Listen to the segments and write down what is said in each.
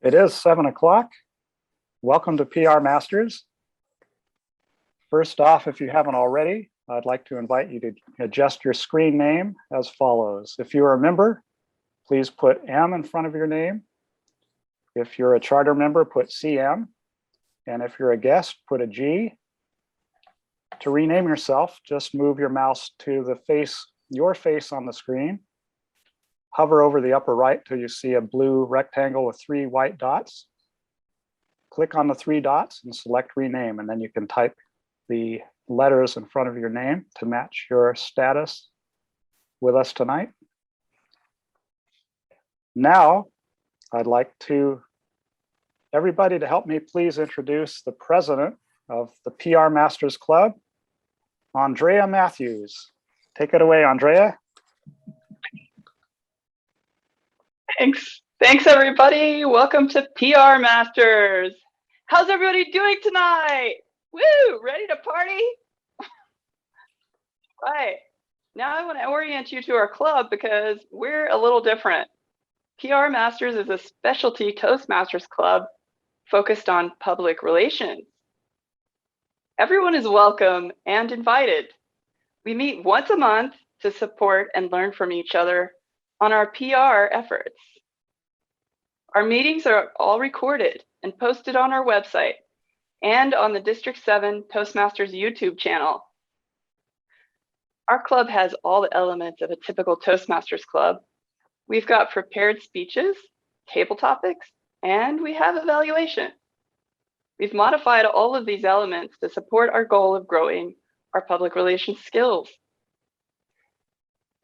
It is 7 o'clock. Welcome to PR Masters. First off, if you haven't already, I'd like to invite you to adjust your screen name as follows. If you're a member, please put M in front of your name. If you're a charter member, put CM. And if you're a guest, put a G. To rename yourself, just move your mouse to the face, your face on the screen. Hover over the upper right till you see a blue rectangle with 3 white dots. Click on the 3 dots and select rename, and then you can type the letters in front of your name to match your status with us tonight. Now, I'd like everybody to help me please introduce the president of the PR Masters Club, Andrea Matthews. Take it away, Andrea. Thanks everybody. Welcome to PR Masters. How's everybody doing tonight? Woo, ready to party? Right, now I want to orient you to our club because we're a little different. PR Masters is a specialty Toastmasters club focused on public relations. Everyone is welcome and invited. We meet once a month to support and learn from each other on our PR efforts. Our meetings are all recorded and posted on our website and on the District 7 Toastmasters YouTube channel. Our club has all the elements of a typical Toastmasters club. We've got prepared speeches, table topics, and we have evaluation. We've modified all of these elements to support our goal of growing our public relations skills.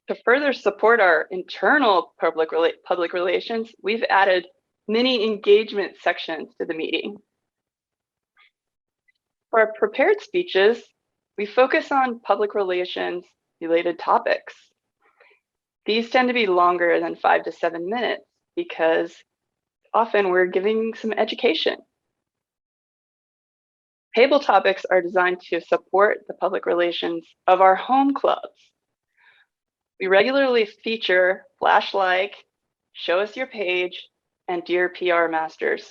To further support our internal public relations, we've added mini engagement sections to the meeting. For our prepared speeches, we focus on public relations related topics. These tend to be longer than 5 to 7 minutes because often we're giving some education. Table topics are designed to support the public relations of our home clubs. We regularly feature Flash Like, Show Us Your Page, and Dear PR Masters.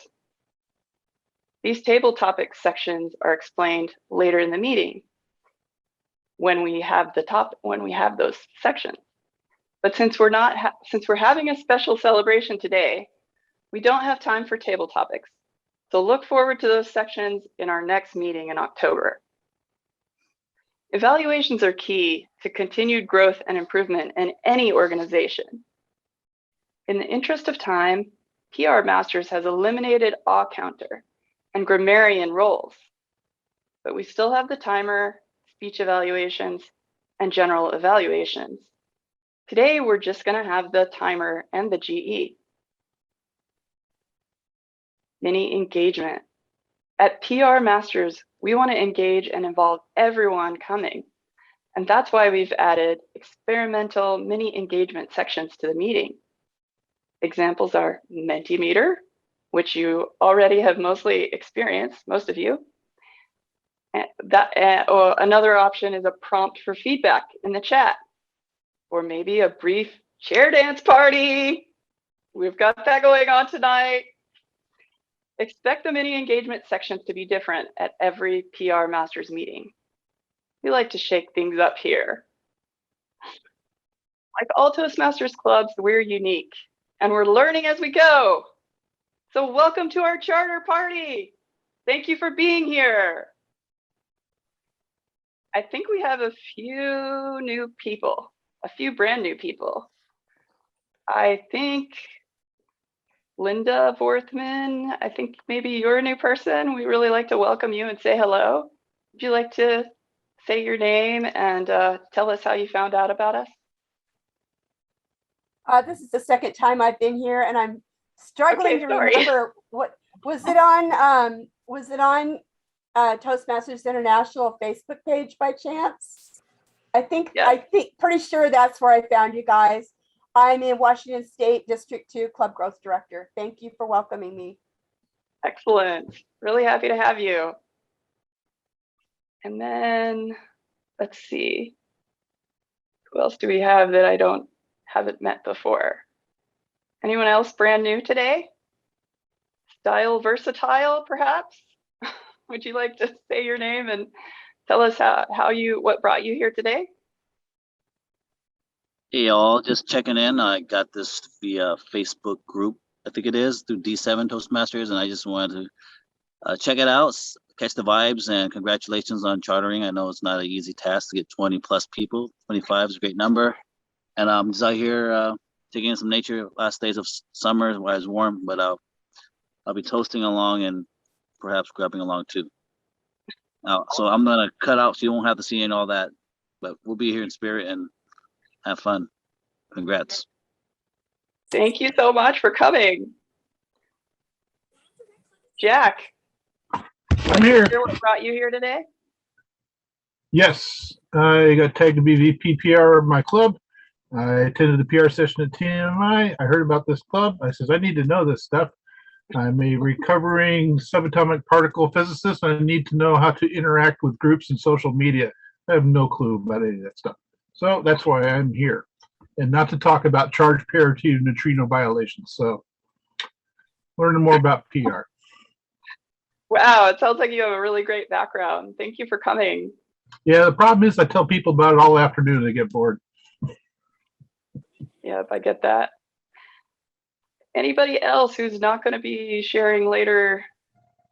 These table topic sections are explained later in the meeting when we have those sections. But since we're having a special celebration today, we don't have time for table topics. So look forward to those sections in our next meeting in October. Evaluations are key to continued growth and improvement in any organization. In the interest of time, PR Masters has eliminated awe counter and grammarian roles, but we still have the timer, speech evaluations, and general evaluations. Today, we're just going to have the timer and the GE. Mini engagement. At PR Masters, we want to engage and involve everyone coming. And that's why we've added experimental mini engagement sections to the meeting. Examples are Mentimeter, which you already have mostly experienced, most of you. Or another option is a prompt for feedback in the chat, or maybe a brief chair dance party. We've got that going on tonight. Expect the mini engagement sections to be different at every PR Masters meeting. We like to shake things up here. Like all Toastmasters clubs, we're unique and we're learning as we go. So welcome to our charter party. Thank you for being here. I think we have a few new people, a few brand new people. I think Linda Vorthman, I think maybe you're a new person. We really like to welcome you and say hello. Would you like to say your name and tell us how you found out about us? This is the second time I've been here, and I'm struggling to remember what was it on. Was it on Toastmasters International Facebook page by chance? I think pretty sure that's where I found you guys. I'm in Washington State, District 2, Club Growth Director. Thank you for welcoming me. Excellent. Really happy to have you. And then, let's see. Who else do we have that I haven't met before? Anyone else brand new today? Dial Versatile, perhaps? Would you like to say your name and tell us what brought you here today? Hey all, just checking in. I got this via Facebook group, I think it is, through D7 Toastmasters, and I just wanted to check it out, catch the vibes, and congratulations on chartering. I know it's not an easy task to get 20 plus people. 25 is a great number. And I'm just out here taking in some nature last days of summer while it's warm, but I'll be toasting along and perhaps grabbing along too. So I'm gonna cut out so you won't have to see any all that, but we'll be here in spirit and have fun. Congrats. Thank you so much for coming. Jack, I'm here. what brought you here today? Yes, I got tagged to be VPPR of my club. I attended the PR session at TMI. I heard about this club. I says, I need to know this stuff. I'm a recovering subatomic particle physicist. And I need to know how to interact with groups and social media. I have no clue about any of that stuff. So that's why I'm here. And not to talk about charge parity and neutrino violations. So learning more about PR. Wow, it sounds like you have a really great background. Thank you for coming. Yeah, the problem is I tell people about it all afternoon and they get bored. Yep, I get that. Anybody else who's not going to be sharing later?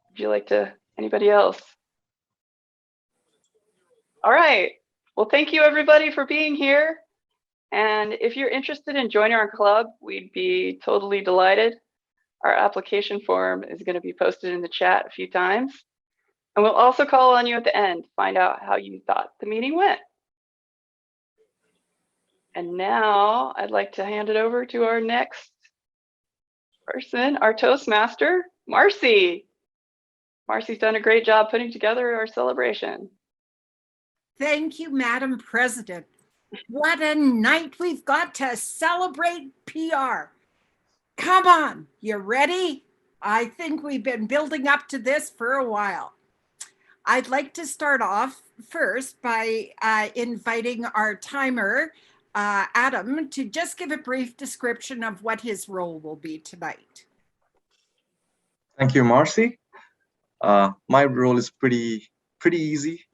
Would you like to, anybody else? All right. Well, thank you everybody for being here. And if you're interested in joining our club, we'd be totally delighted. Our application form is going to be posted in the chat a few times. And we'll also call on you at the end to find out how you thought the meeting went. And now I'd like to hand it over to our next person, our Toastmaster, Marcy. Marcy's done a great job putting together our celebration. Thank you, Madam President. What a night we've got to celebrate PR. Come on, you ready? I think we've been building up to this for a while. I'd like to start off first by inviting our timer, Adam, to just give a brief description of what his role will be tonight. Thank you, Marcy. My role is pretty easy.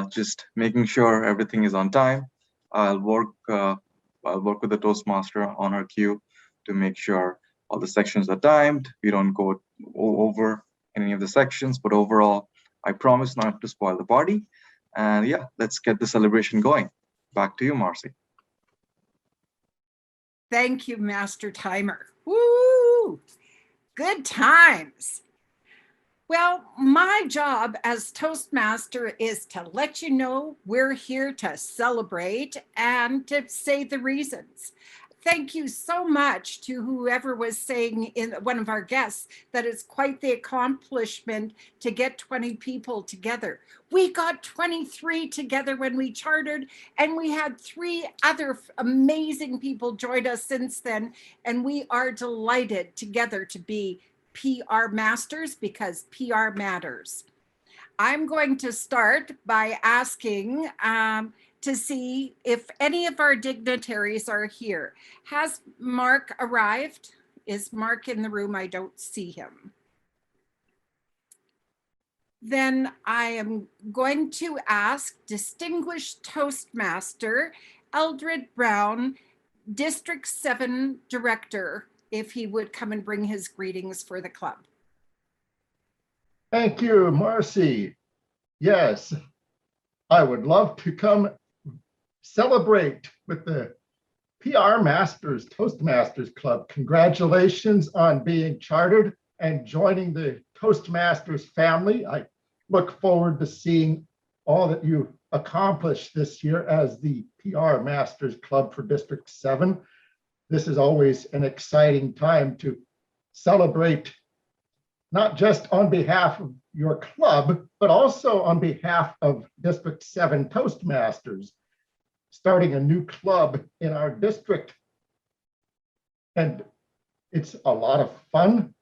Just making sure everything is on time. I'll work with the Toastmaster on her queue to make sure all the sections are timed. We don't go over any of the sections, but overall, I promise not to spoil the party. And yeah, let's get the celebration going. Back to you, Marcy. Thank you, Master Timer. Woo! Good times. Well, my job as Toastmaster is to let you know we're here to celebrate and to say the reasons. Thank you so much to whoever was saying in one of our guests that it's quite the accomplishment to get 20 people together. We got 23 together when we chartered, and we had 3 other amazing people join us since then, and we are delighted together to be PR Masters because PR matters. I'm going to start by asking to see if any of our dignitaries are here. Has Mark arrived? Is Mark in the room? I don't see him. Then I am going to ask Distinguished Toastmaster Eldred Brown, District 7 Director, if he would come and bring his greetings for the club. Thank you, Marcy. Yes, I would love to come celebrate with the PR Masters Toastmasters Club. Congratulations on being chartered and joining the Toastmasters family. I look forward to seeing all that you accomplished this year as the PR Masters Club for District 7. This is always an exciting time to celebrate, not just on behalf of your club, but also on behalf of District 7 Toastmasters, starting a new club in our district. And it's a lot of fun.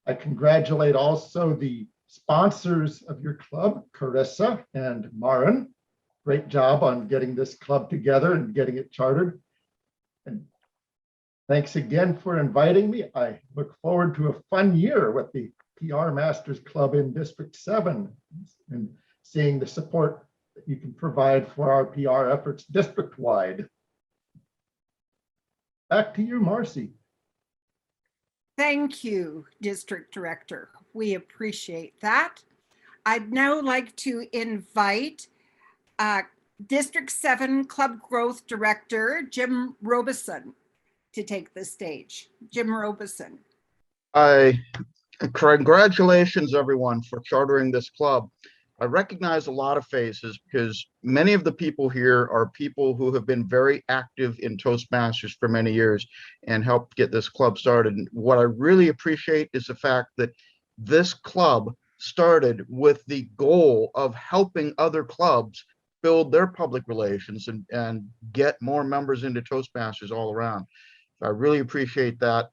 I congratulate also the sponsors of your club, Carissa and Marin. Great job on getting this club together and getting it chartered. And Thanks again for inviting me. I look forward to a fun year with the PR Masters Club in District 7 and seeing the support that you can provide for our PR efforts district-wide. Back to you, Marcy. Thank you, District Director. We appreciate that. I'd now like to invite District 7 Club Growth Director, Jim Robeson, to take the stage. Jim Robeson. Congratulations, everyone, for chartering this club. I recognize a lot of faces because many of the people here are people who have been very active in Toastmasters for many years and helped get this club started. And what I really appreciate is the fact that this club started with the goal of helping other clubs build their public relations and get more members into Toastmasters all around. I really appreciate that.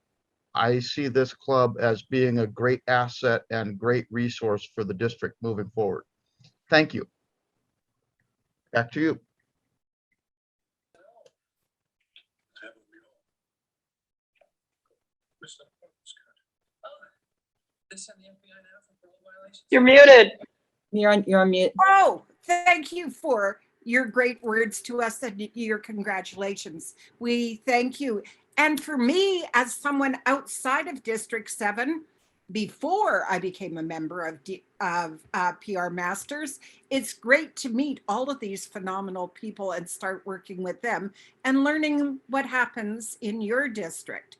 I see this club as being a great asset and great resource for the district moving forward. Thank you. Back to you. You're muted. You're on mute. Oh, thank you for your great words to us and your congratulations. We thank you. And for me, as someone outside of District 7, before I became a member of PR Masters, it's great to meet all of these phenomenal people and start working with them and learning what happens in your district.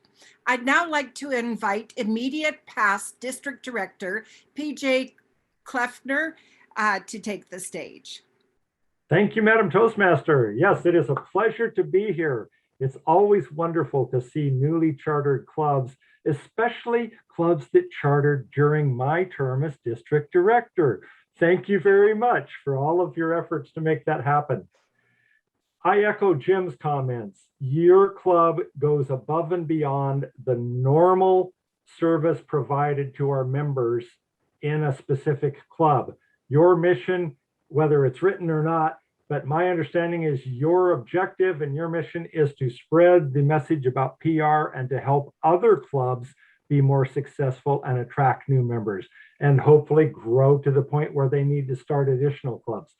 I'd now like to invite immediate past District Director, PJ Kleffner, to take the stage. Thank you, Madam Toastmaster. Yes, it is a pleasure to be here. It's always wonderful to see newly chartered clubs, especially clubs that chartered during my term as district director. Thank you very much for all of your efforts to make that happen. I echo Jim's comments. Your club goes above and beyond the normal service provided to our members in a specific club. Your mission, whether it's written or not, but my understanding is your objective and your mission is to spread the message about PR and to help other clubs be more successful and attract new members and hopefully grow to the point where they need to start additional clubs.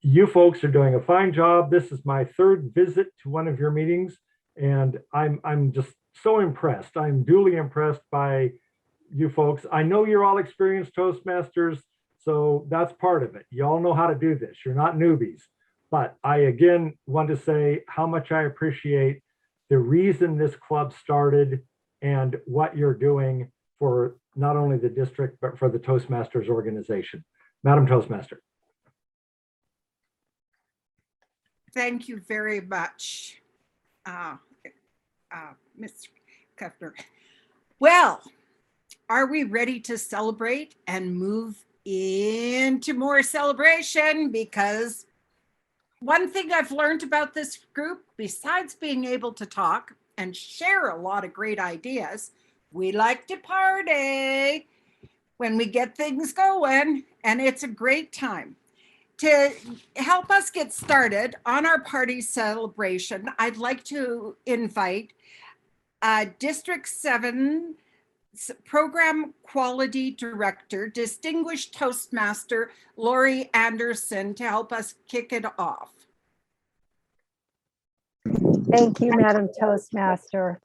You folks are doing a fine job. This is my third visit to one of your meetings, and I'm just so impressed. I'm duly impressed by you folks. I know you're all experienced Toastmasters, so that's part of it. You all know how to do this. You're not newbies. But I, again, want to say how much I appreciate the reason this club started and what you're doing for not only the district, but for the Toastmasters organization. Madam Toastmaster. Thank you very much, Mr. Kuffner. Well, are we ready to celebrate and move into more celebration? Because one thing I've learned about this group, besides being able to talk and share a lot of great ideas, we like to party when we get things going, and it's a great time. To help us get started on our party celebration, I'd like to invite District 7 Program Quality Director, Distinguished Toastmaster Lori Anderson, to help us kick it off. Thank you, Madam Toastmaster,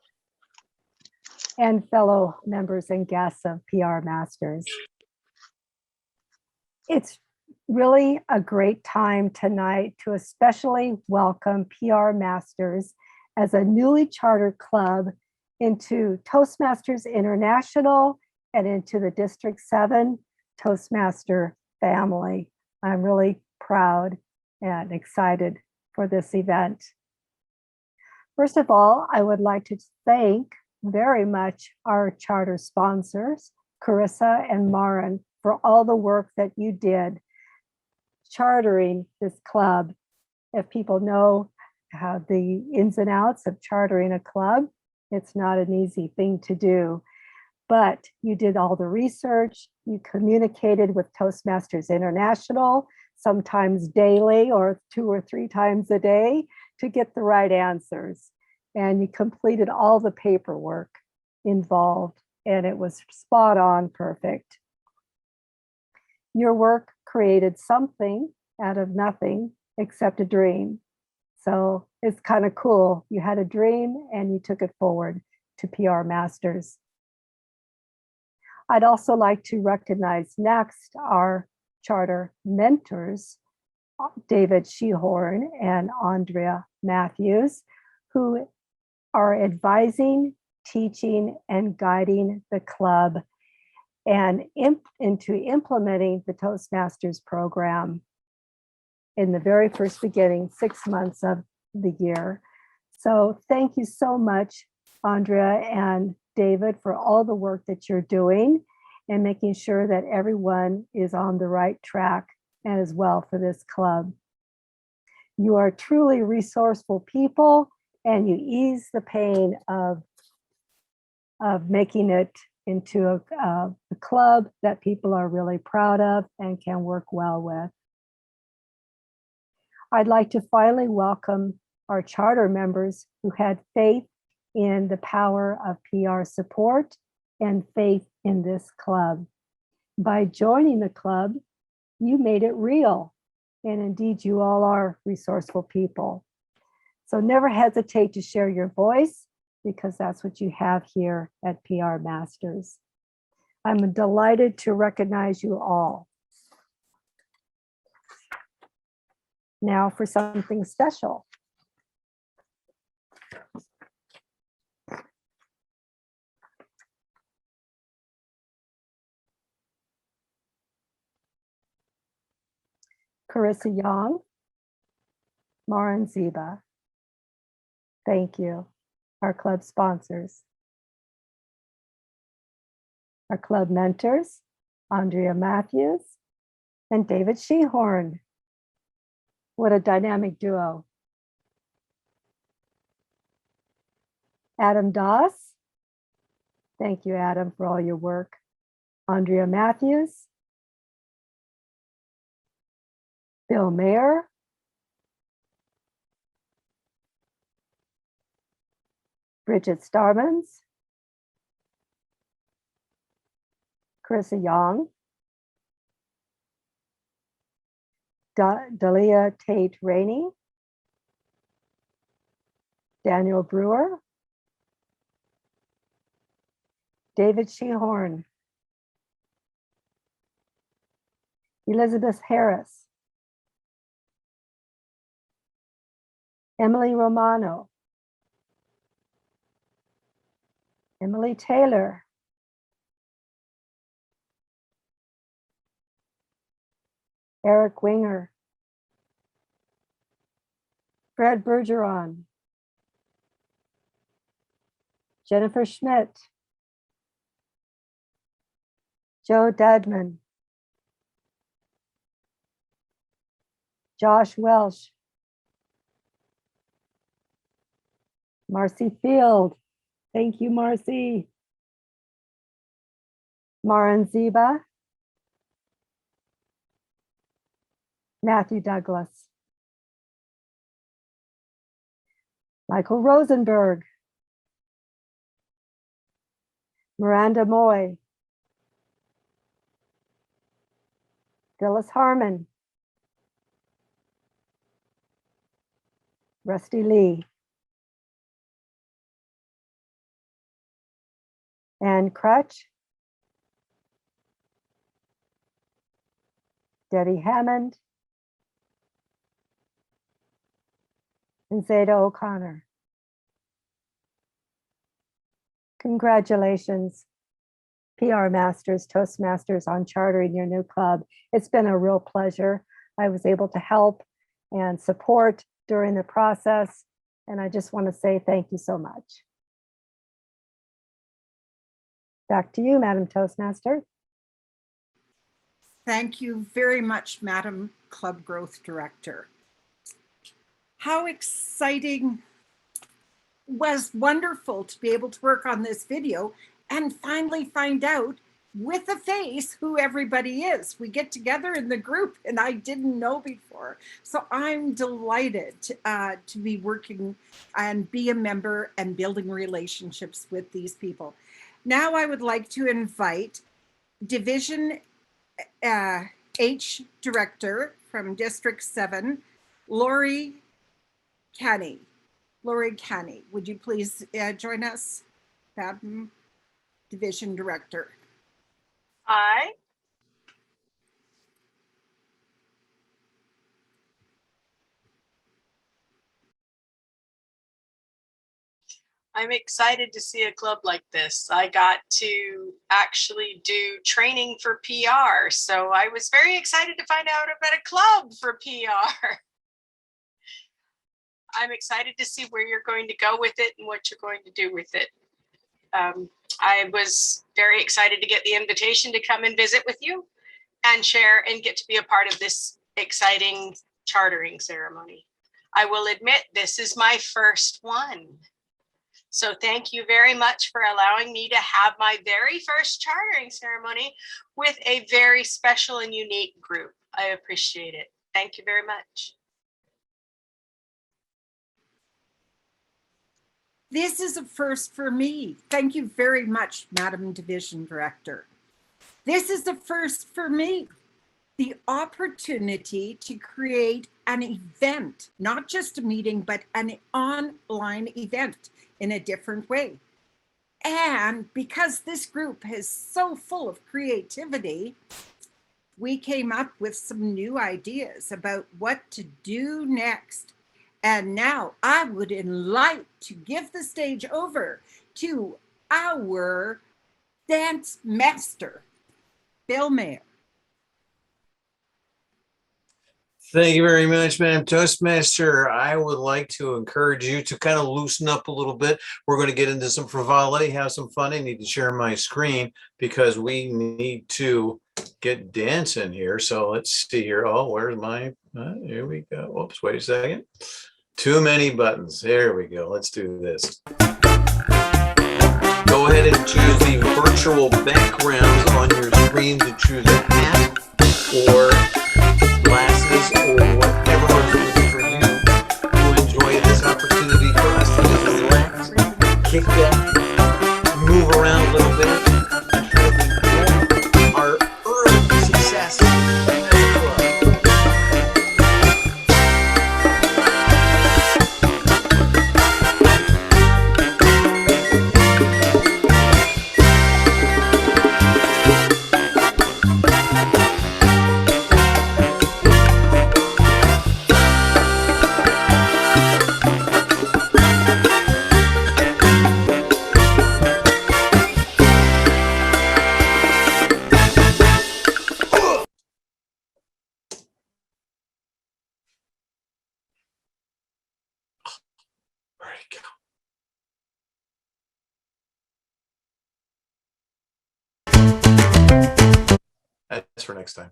and fellow members and guests of PR Masters. It's really a great time tonight to especially welcome PR Masters as a newly chartered club into Toastmasters International and into the District 7 Toastmaster family. I'm really proud and excited for this event. First of all, I would like to thank very much our charter sponsors, Carissa and Marin, for all the work that you did chartering this club. If people know how the ins and outs of chartering a club, it's not an easy thing to do, but you did all the research, you communicated with Toastmasters International, sometimes daily or 2 or 3 times a day to get the right answers. and you completed all the paperwork involved, and it was spot on perfect. Your work created something out of nothing except a dream. So it's kind of cool. You had a dream and you took it forward to PR Masters. I'd also like to recognize next our charter mentors, David Shehorn and Andrea Matthews, who are advising, teaching, and guiding the club and into implementing the Toastmasters program in the very first beginning, 6 months of the year. So thank you so much, Andrea and David, for all the work that you're doing and making sure that everyone is on the right track as well for this club. You are truly resourceful people, and you ease the pain of making it into a club that people are really proud of and can work well with. I'd like to finally welcome our charter members who had faith in the power of PR support and faith in this club. By joining the club, you made it real. And indeed, you all are resourceful people. So never hesitate to share your voice, because that's what you have here at PR Masters. I'm delighted to recognize you all. Now for something special. Carissa Young, Maren Ziba. Thank you. Our club sponsors. Our club mentors, Andrea Matthews and David Shehorn. What a dynamic duo. Adam Doss. Thank you, Adam, for all your work. Andrea Matthews. Bill Mayer. Bridget Starmans. Carissa Young. Dalia Tate Rainey. Daniel Brewer. David Shehorn. Elizabeth Harris. Emily Romano. Emily Taylor. Eric Winger. Fred Bergeron. Jennifer Schmidt. Joe Dadman. Josh Welsh. Marcy Field. Thank you, Marcy. Maren Ziba. Matthew Douglas. Michael Rosenberg. Miranda Moy. Phyllis Harmon. Rusty Lee. Ann Crutch. Debbie Hammond. And Zeta O'Connor. Congratulations, PR Masters, Toastmasters, on chartering your new club. It's been a real pleasure. I was able to help and support during the process, and I just want to say thank you so much. Back to you, Madam Toastmaster. Thank you very much, Madam Club Growth Director. How exciting. Was wonderful to be able to work on this video and finally find out with a face who everybody is. We get together in the group and I didn't know before. So I'm delighted to be working and be a member and building relationships with these people. Now I would like to invite Division H Director from District 7, Lori Canny. Lori Canny, would you please join us? Madam Division Director. Hi. I'm excited to see a club like this. I got to actually do training for PR, so I was very excited to find out about a club for PR. I'm excited to see where you're going to go with it and what you're going to do with it. I was very excited to get the invitation to come and visit with you and share and get to be a part of this exciting chartering ceremony. I will admit this is my first one. So thank you very much for allowing me to have my very first chartering ceremony with a very special and unique group. I appreciate it. Thank you very much. This is a first for me. Thank you very much, Madam Division Director. This is the first for me. The opportunity to create an event, not just a meeting, but an online event in a different way. And because this group is so full of creativity, we came up with some new ideas about what to do next. And now I would like to give the stage over to our dance master, Bill Mayer. Thank you very much, Madam Toastmaster. I would like to encourage you to kind of loosen up a little bit. We're going to get into some frivolity, have some fun. I need to share my screen because we need to get dancing here. So let's see here. Oh, where's my, here we go. Oops, wait a second. Too many buttons. There we go. Let's do this. Go ahead and choose the virtual backgrounds on your screen to choose a hat or glasses or whatever is for you to enjoy this opportunity for us to just relax, kick back, move around a little bit, and try to enjoy our early success as a club. That's for next time.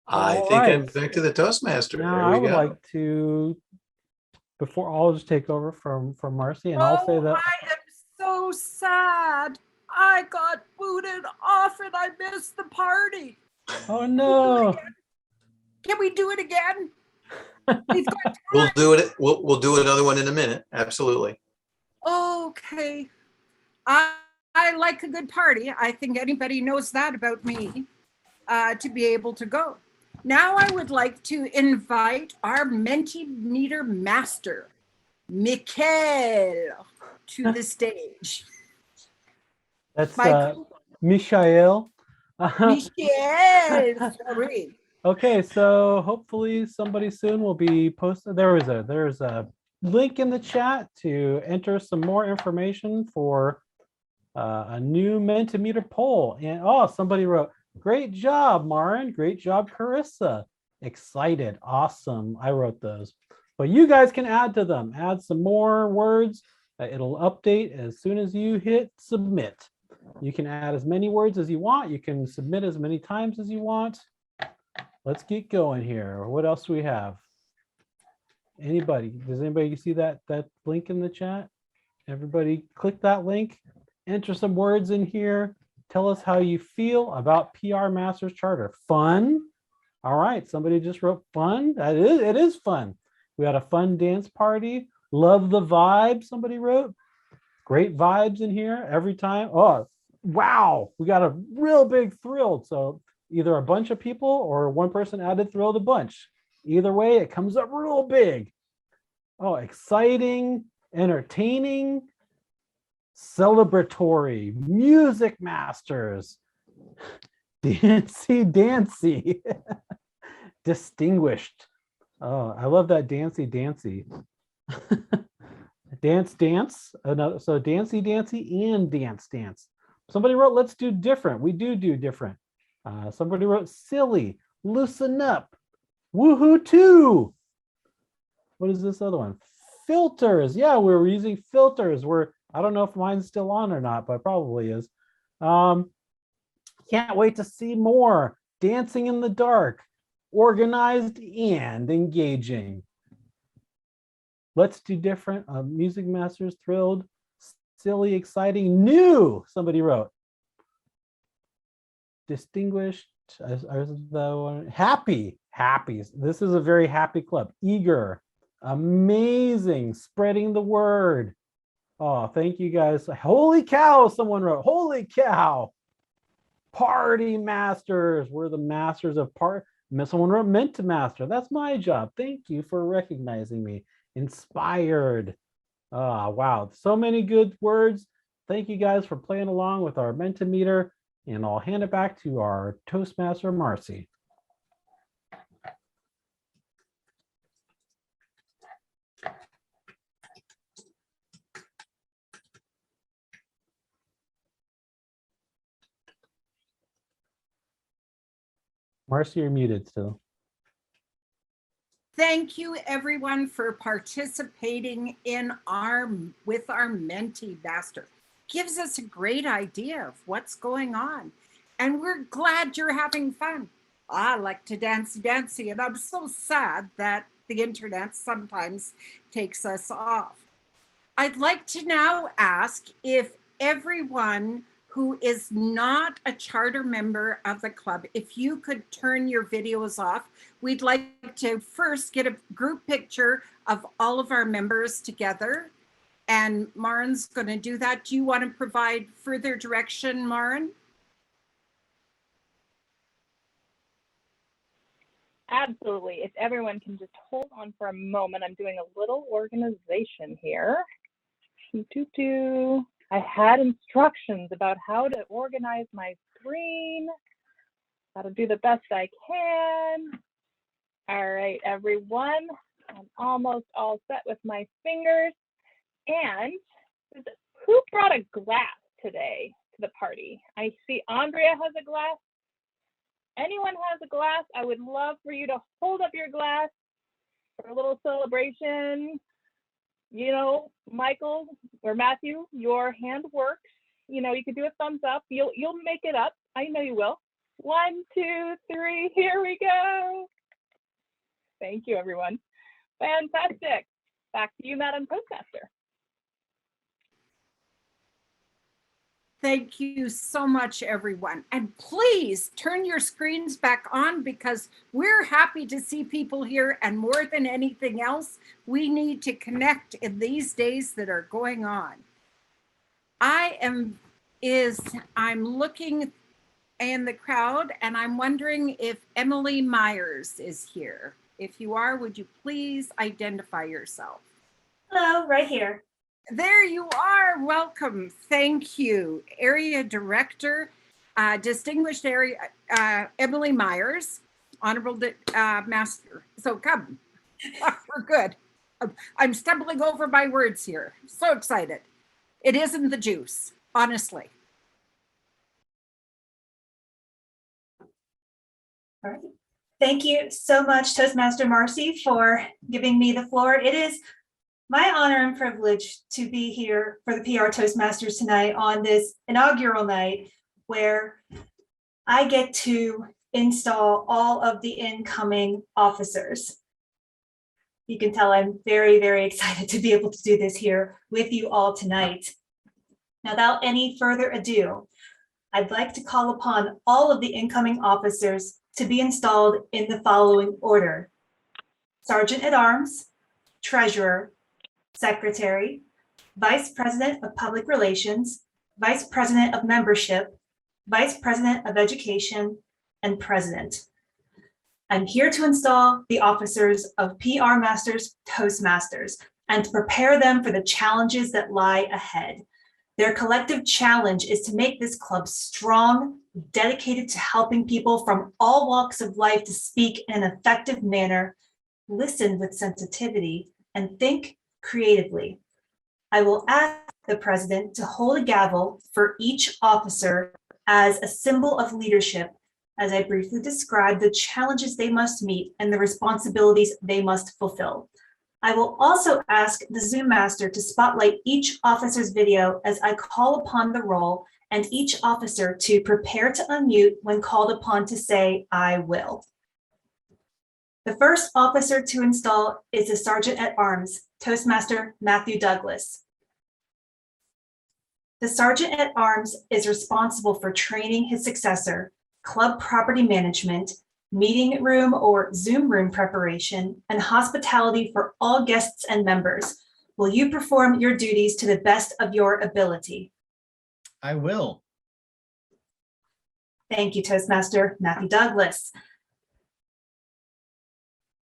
I think I'm back to the Toastmaster. Now I would like to, before I'll just take over from Marcy, and I'll say that I am so sad. I got booted off and I missed the party. Oh no. Can we do it again? We'll do it. We'll do another one in a minute. Absolutely. Okay. I like a good party. I think anybody knows that about me, to be able to go. Now I would like to invite our Mentimeter master, Mikhail, to the stage. that's Michael. Michael, sorry. Okay, so hopefully somebody soon will be posted. There's a link in the chat to enter some more information for a new Mentimeter poll. And oh, somebody wrote, "Great job, Marin. Great job, Carissa." Excited, awesome. I wrote those, but you guys can add to them. Add some more words. It'll update as soon as you hit submit. You can add as many words as you want. You can submit as many times as you want. Let's get going here. What else do we have? Anybody? Does anybody see that link in the chat? Everybody click that link, enter some words in here. Tell us how you feel about PR Masters Charter. Fun? All right, somebody just wrote fun. It is fun. We had a fun dance party. Love the vibe, somebody wrote. Great vibes in here every time. Oh, wow. We got a real big thrilled. So either a bunch of people or one person added thrilled a bunch. Either way, it comes up real big. Oh, exciting, entertaining, celebratory, music masters, dancy, distinguished. Oh, I love that dancy. Dance. Another, so dancy and dance. Somebody wrote, let's do different. We do different. Somebody wrote silly, loosen up, woohoo too. What is this other one? Filters. Yeah, we're using filters. I don't know if mine's still on or not, but probably is. Can't wait to see more. Dancing in the dark, organized and engaging. Let's do different. Music masters, thrilled, silly, exciting, new. Somebody wrote. Distinguished. Happy. This is a very happy club. Eager, amazing, spreading the word. Oh, thank you guys. Holy cow, someone wrote. Holy cow. Party masters. We're the masters of part. Someone wrote meant to master. That's my job. Thank you for recognizing me. Inspired. Oh, wow. So many good words. Thank you guys for playing along with our Mentimeter. And I'll hand it back to our Toastmaster, Marcy. Marcy, you're muted still. Thank you everyone for participating in with our Menti Master. Gives us a great idea of what's going on. And we're glad you're having fun. I like to dance, and I'm so sad that the internet sometimes takes us off. I'd like to now ask if everyone who is not a charter member of the club, if you could turn your videos off. We'd like to first get a group picture of all of our members together. And Marin's going to do that. Do you want to provide further direction, Marin? Absolutely. If everyone can just hold on for a moment, I'm doing a little organization here. I had instructions about how to organize my screen, how to do the best I can. All right, everyone, I'm almost all set with my fingers. And who brought a glass today to the party? I see Andrea has a glass. Anyone has a glass? I would love for you to hold up your glass for a little celebration. You know, Michael or Matthew, your hand works. You know, you can do a thumbs up. You'll make it up. I know you will. 1, 2, 3, here we go. Thank you, everyone. Fantastic. Back to you, Madam Toastmaster. Thank you so much, everyone. And please turn your screens back on because we're happy to see people here. And more than anything else, we need to connect in these days that are going on. I'm looking in the crowd and I'm wondering if Emily Myers is here. If you are, would you please identify yourself? Hello, right here. There you are. Welcome. Thank you. Area Director, Distinguished Area, Emily Myers, Honorable Master. So come. We're good. I'm stumbling over my words here. So excited. It isn't the juice, honestly. All right. Thank you so much, Toastmaster Marcy, for giving me the floor. It is my honor and privilege to be here for the PR Toastmasters tonight on this inaugural night where I get to install all of the incoming officers. You can tell I'm very, very excited to be able to do this here with you all tonight. Now, without any further ado, I'd like to call upon all of the incoming officers to be installed in the following order: Sergeant at Arms, Treasurer, Secretary, Vice President of Public Relations, Vice President of Membership, Vice President of Education, and President. I'm here to install the officers of PR Masters Toastmasters and to prepare them for the challenges that lie ahead. Their collective challenge is to make this club strong, dedicated to helping people from all walks of life to speak in an effective manner, listen with sensitivity, and think creatively. I will ask the president to hold a gavel for each officer as a symbol of leadership, as I briefly describe the challenges they must meet and the responsibilities they must fulfill. I will also ask the Zoom master to spotlight each officer's video as I call upon the roll, and each officer to prepare to unmute when called upon to say, "I will." The first officer to install is the Sergeant at Arms, Toastmaster Matthew Douglas. The Sergeant at Arms is responsible for training his successor, club property management, meeting room or Zoom room preparation, and hospitality for all guests and members. Will you perform your duties to the best of your ability? I will. Thank you, Toastmaster Matthew Douglas.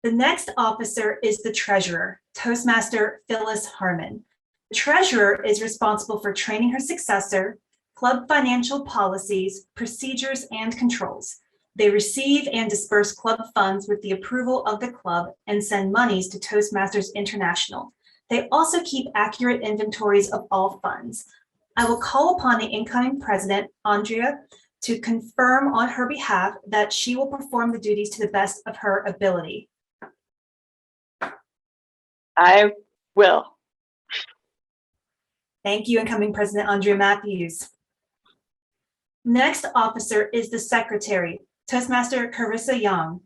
The next officer is the Treasurer, Toastmaster Phyllis Harmon. The Treasurer is responsible for training her successor, club financial policies, procedures, and controls. They receive and disperse club funds with the approval of the club and send monies to Toastmasters International. They also keep accurate inventories of all funds. I will call upon the incoming president, Andrea, to confirm on her behalf that she will perform the duties to the best of her ability. I will. Thank you, incoming President Andrea Matthews. Next officer is the Secretary, Toastmaster Carissa Young.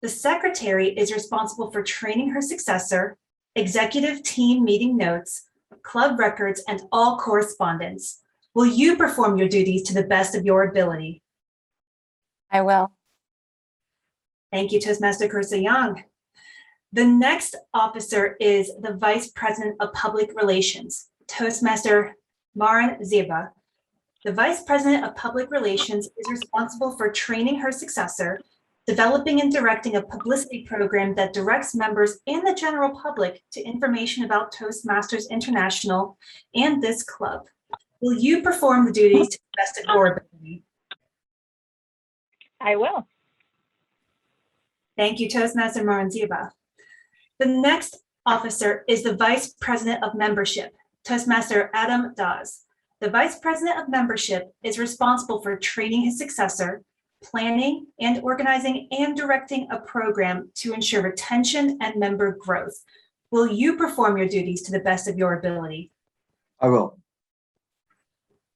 The Secretary is responsible for training her successor, executive team meeting notes, club records, and all correspondence. Will you perform your duties to the best of your ability? I will. Thank you, Toastmaster Carissa Young. The next officer is the Vice President of Public Relations, Toastmaster Maren Ziba. The Vice President of Public Relations is responsible for training her successor, developing and directing a publicity program that directs members and the general public to information about Toastmasters International and this club. Will you perform the duties to the best of your ability? I will. Thank you, Toastmaster Maren Ziba. The next officer is the Vice President of Membership, Toastmaster Adam Dawes. The Vice President of Membership is responsible for training his successor, planning and organizing and directing a program to ensure retention and member growth. Will you perform your duties to the best of your ability? I will.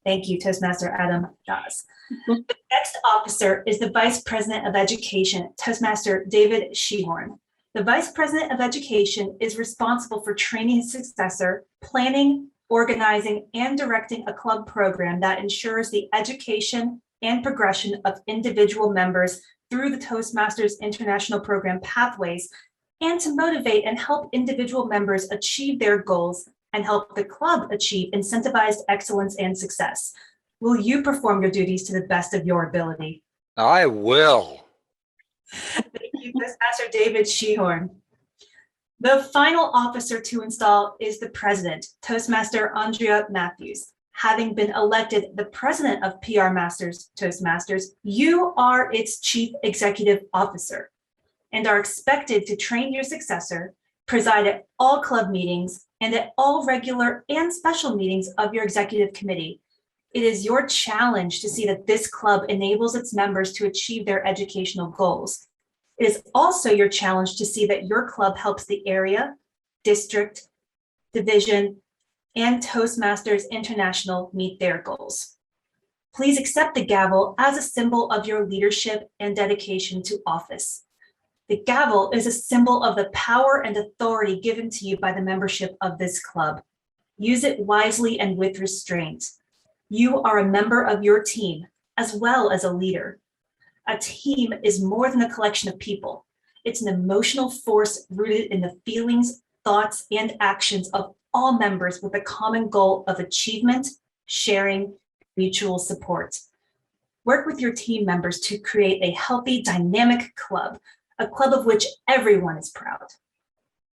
Thank you, Toastmaster Adam Dawes. The next officer is the Vice President of Education, Toastmaster David Shehorn. The Vice President of Education is responsible for training his successor, planning, organizing, and directing a club program that ensures the education and progression of individual members through the Toastmasters International Program pathways, and to motivate and help individual members achieve their goals and help the club achieve incentivized excellence and success. Will you perform your duties to the best of your ability? I will. Thank you, Toastmaster David Shehorn. The final officer to install is the president, Toastmaster Andrea Matthews. Having been elected the president of PR Masters Toastmasters, you are its chief executive officer and are expected to train your successor, preside at all club meetings, and at all regular and special meetings of your executive committee. It is your challenge to see that this club enables its members to achieve their educational goals. It is also your challenge to see that your club helps the area, district, division, and Toastmasters International meet their goals. Please accept the gavel as a symbol of your leadership and dedication to office. The gavel is a symbol of the power and authority given to you by the membership of this club. Use it wisely and with restraint. You are a member of your team as well as a leader. A team is more than a collection of people. It's an emotional force rooted in the feelings, thoughts, and actions of all members with a common goal of achievement, sharing, mutual support. Work with your team members to create a healthy, dynamic club, a club of which everyone is proud.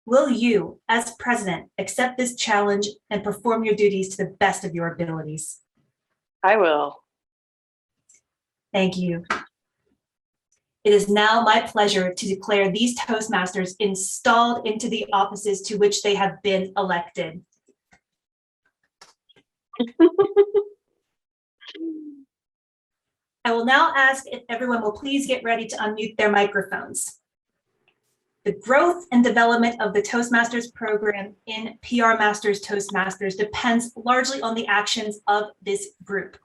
Will you, as president, accept this challenge and perform your duties to the best of your abilities? I will. Thank you. It is now my pleasure to declare these Toastmasters installed into the offices to which they have been elected. I will now ask if everyone will please get ready to unmute their microphones. The growth and development of the Toastmasters program in PR Masters Toastmasters depends largely on the actions of this group.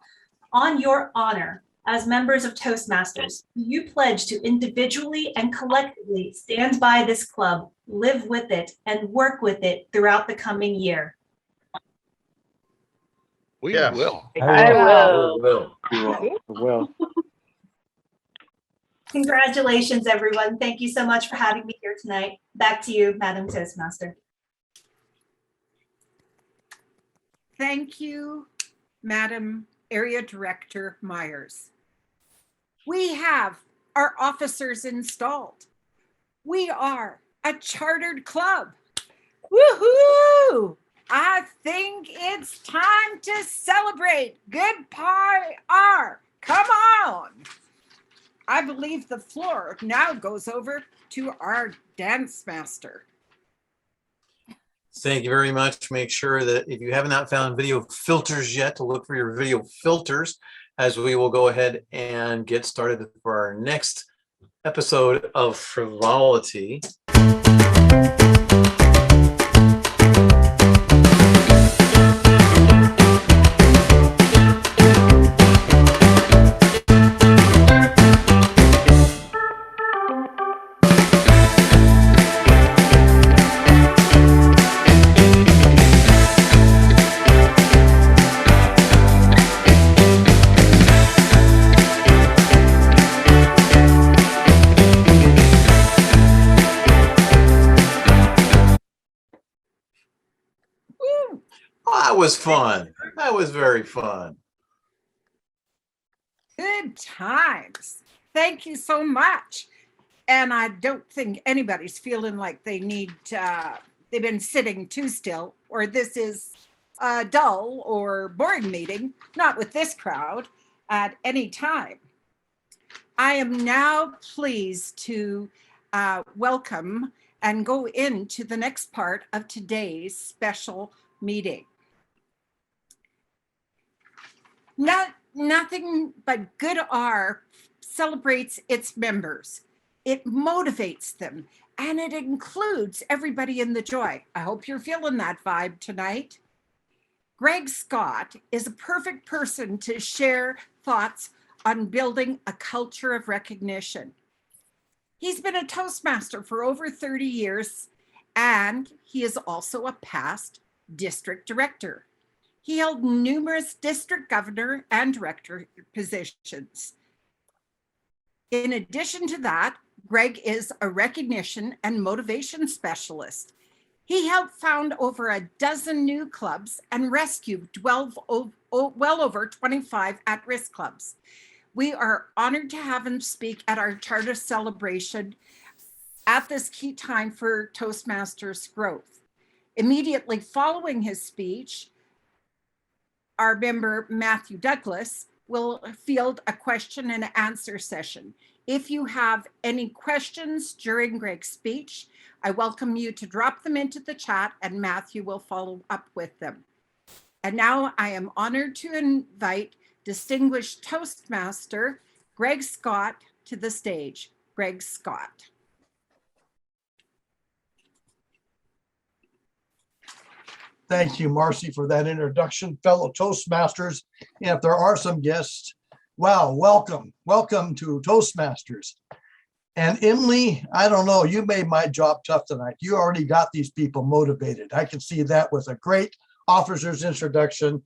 On your honor, as members of Toastmasters, you pledge to individually and collectively stand by this club, live with it, and work with it throughout the coming year. We Yes. will. I will. Will. Congratulations, everyone. Thank you so much for having me here tonight. Back to you, Madam Toastmaster. Thank you, Madam Area Director Myers. We have our officers installed. We are a chartered club. Woohoo! I think it's time to celebrate. Good PR. Come on. I believe the floor now goes over to our dance master. Thank you very much. Make sure that if you have not found video filters yet, to look for your video filters, as we will go ahead and get started for our next episode of Frivolity. That was fun. That was very fun. Good times. Thank you so much. And I don't think anybody's feeling like they need, they've been sitting too still, or this is a dull or boring meeting, not with this crowd at any time. I am now pleased to welcome and go into the next part of today's special meeting. Nothing but Good R celebrates its members. It motivates them, and it includes everybody in the joy. I hope you're feeling that vibe tonight. Greg Scott is a perfect person to share thoughts on building a culture of recognition. He's been a Toastmaster for over 30 years, and he is also a past district director. He held numerous district governor and director positions. In addition to that, Greg is a recognition and motivation specialist. He helped found over a dozen new clubs and rescued well over 25 at-risk clubs. We are honored to have him speak at our charter celebration at this key time for Toastmasters growth. Immediately following his speech, our member Matthew Douglas will field a question and answer session. If you have any questions during Greg's speech, I welcome you to drop them into the chat and Matthew will follow up with them. And now I am honored to invite distinguished Toastmaster Greg Scott to the stage. Greg Scott. Thank you, Marcy, for that introduction, fellow Toastmasters. And if there are some guests, wow, welcome to Toastmasters. And Emily, I don't know, you made my job tough tonight. You already got these people motivated. I can see that with a great officer's introduction.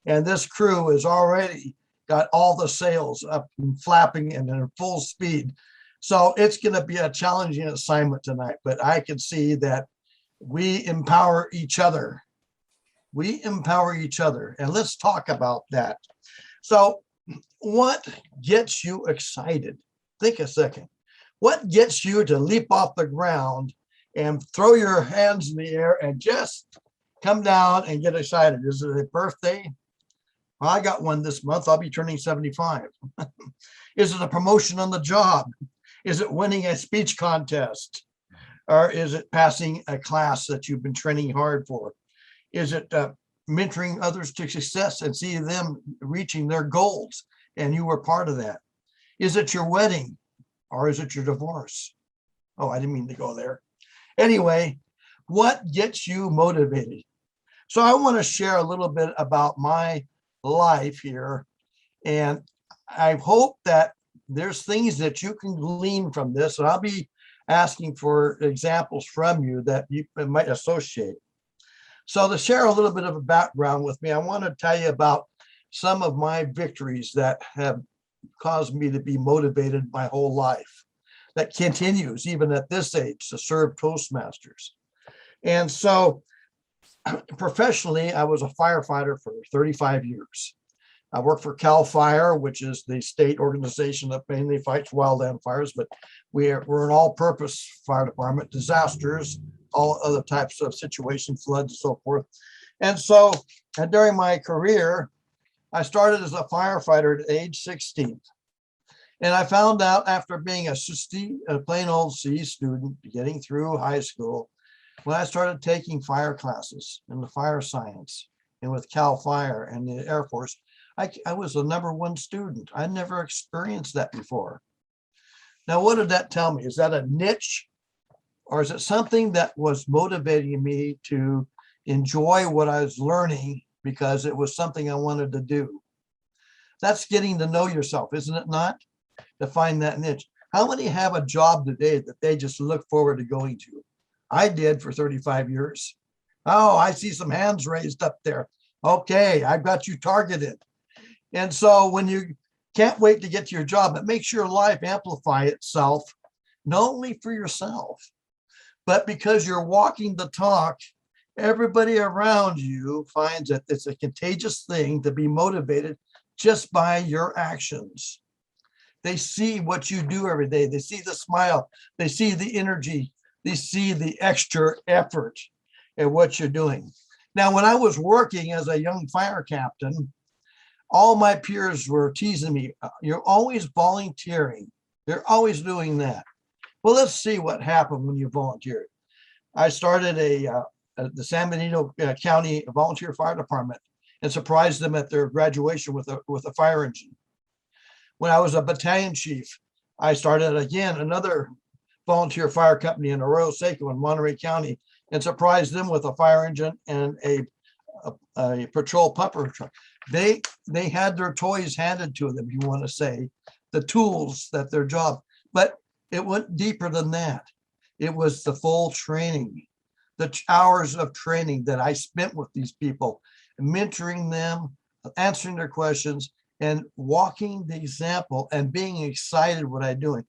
And this crew has already got all the sails up and flapping and in full speed. So it's going to be a challenging assignment tonight, but I can see that we empower each other. We empower each other. And let's talk about that. So what gets you excited? Think a second. What gets you to leap off the ground and throw your hands in the air and just come down and get excited? Is it a birthday? Well, I got one this month. I'll be turning 75. Is it a promotion on the job? Is it winning a speech contest? Or is it passing a class that you've been training hard for? Is it mentoring others to success and see them reaching their goals and you were part of that? Is it your wedding? Or is it your divorce? Oh, I didn't mean to go there. Anyway, what gets you motivated? So I want to share a little bit about my life here. And I hope that there's things that you can glean from this. And I'll be asking for examples from you that you might associate. So to share a little bit of a background with me, I want to tell you about some of my victories that have caused me to be motivated my whole life, that continues even at this age to serve Toastmasters. And so professionally, I was a firefighter for 35 years. I worked for CAL FIRE, which is the state organization that mainly fights wildland fires, but we're an all-purpose fire department, disasters, all other types of situations, floods, and so forth. And so during my career, I started as a firefighter at age 16. And I found out after being a plain old C student, getting through high school, when I started taking fire classes in the fire science and with CAL FIRE and the Air Force, I was the #1 student. I never experienced that before. Now, what did that tell me? Is that a niche? Or is it something that was motivating me to enjoy what I was learning because it was something I wanted to do? That's getting to know yourself, isn't it not? To find that niche. How many have a job today that they just look forward to going to? I did for 35 years. Oh, I see some hands raised up there. Okay, I've got you targeted. And so when you can't wait to get to your job, it makes your life amplify itself, not only for yourself, but because you're walking the talk, everybody around you finds that it's a contagious thing to be motivated just by your actions. They see what you do every day. They see the smile. They see the energy. They see the extra effort at what you're doing. Now, when I was working as a young fire captain, all my peers were teasing me. You're always volunteering. They're always doing that. Well, let's see what happened when you volunteered. I started the San Benito County Volunteer Fire Department and surprised them at their graduation with a fire engine. When I was a battalion chief, I started again another volunteer fire company in Arroyo Seco in Monterey County and surprised them with a fire engine and a patrol pumper truck. They had their toys handed to them, you want to say, the tools that their job, but it went deeper than that. It was the full training, the hours of training that I spent with these people, mentoring them, answering their questions, and walking the example and being excited what I'm doing.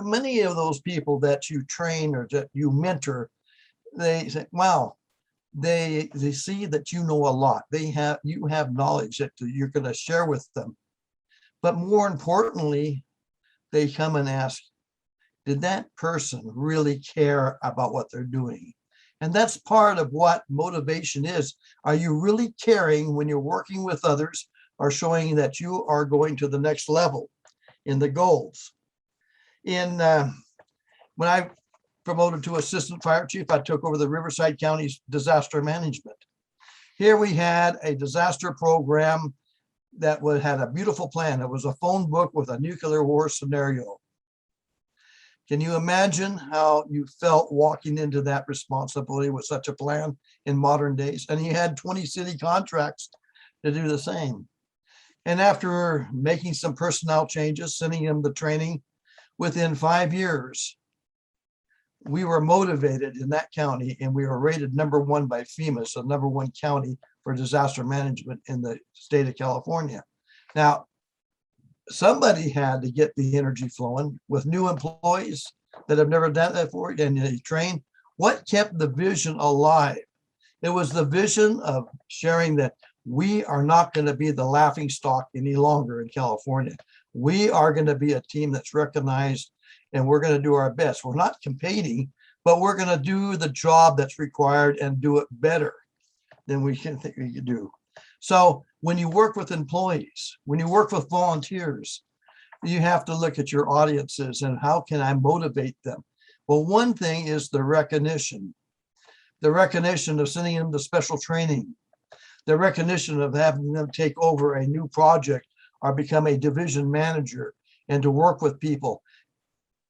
Many of those people that you train or that you mentor, they say, wow, they see that you know a lot. You have knowledge that you're going to share with them. But more importantly, they come and ask, did that person really care about what they're doing? And that's part of what motivation is. Are you really caring when you're working with others or showing that you are going to the next level in the goals? When I promoted to assistant fire chief, I took over the Riverside County's disaster management. Here we had a disaster program that had a beautiful plan. It was a phone book with a nuclear war scenario. Can you imagine how you felt walking into that responsibility with such a plan in modern days? And you had 20 city contracts to do the same. And after making some personnel changes, sending them to training, Within 5 years, we were motivated in that county, and we were rated #1 by FEMA, so #1 county for disaster management in the state of California. Now, somebody had to get the energy flowing with new employees that have never done that before, and they train. What kept the vision alive? It was the vision of sharing that we are not going to be the laughing stock any longer in California. We are going to be a team that's recognized, and we're going to do our best. We're not competing, but we're going to do the job that's required and do it better than we can think we could do. So when you work with employees, when you work with volunteers, you have to look at your audiences and how can I motivate them? Well, one thing is the recognition of sending them to special training, the recognition of having them take over a new project or become a division manager and to work with people.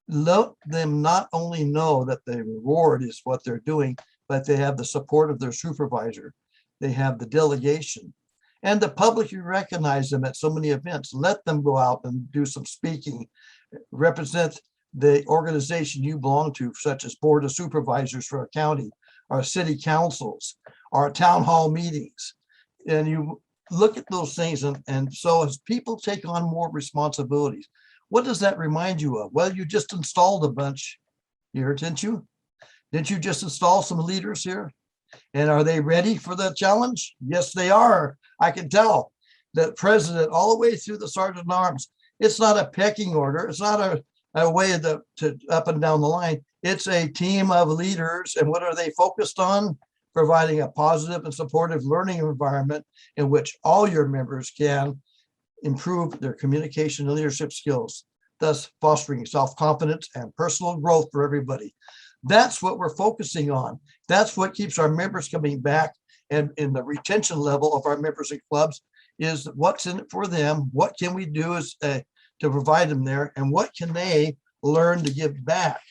Let them not only know that the reward is what they're doing, but they have the support of their supervisor. They have the delegation, and the public, you recognize them at so many events. Let them go out and do some speaking, represent the organization you belong to, such as Board of Supervisors for a county, our city councils, our town hall meetings. And you look at those things. And so as people take on more responsibilities, what does that remind you of? Well, you just installed a bunch here, didn't you? Didn't you just install some leaders here? And are they ready for the challenge? Yes, they are. I can tell the president all the way through the sergeant at arms. It's not a pecking order. It's not a way to up and down the line. It's a team of leaders. And what are they focused on? Providing a positive and supportive learning environment in which all your members can improve their communication and leadership skills, thus fostering self-confidence and personal growth for everybody. That's what we're focusing on. That's what keeps our members coming back. And in the retention level of our members and clubs is what's in it for them. What can we do to provide them there? And what can they learn to give back?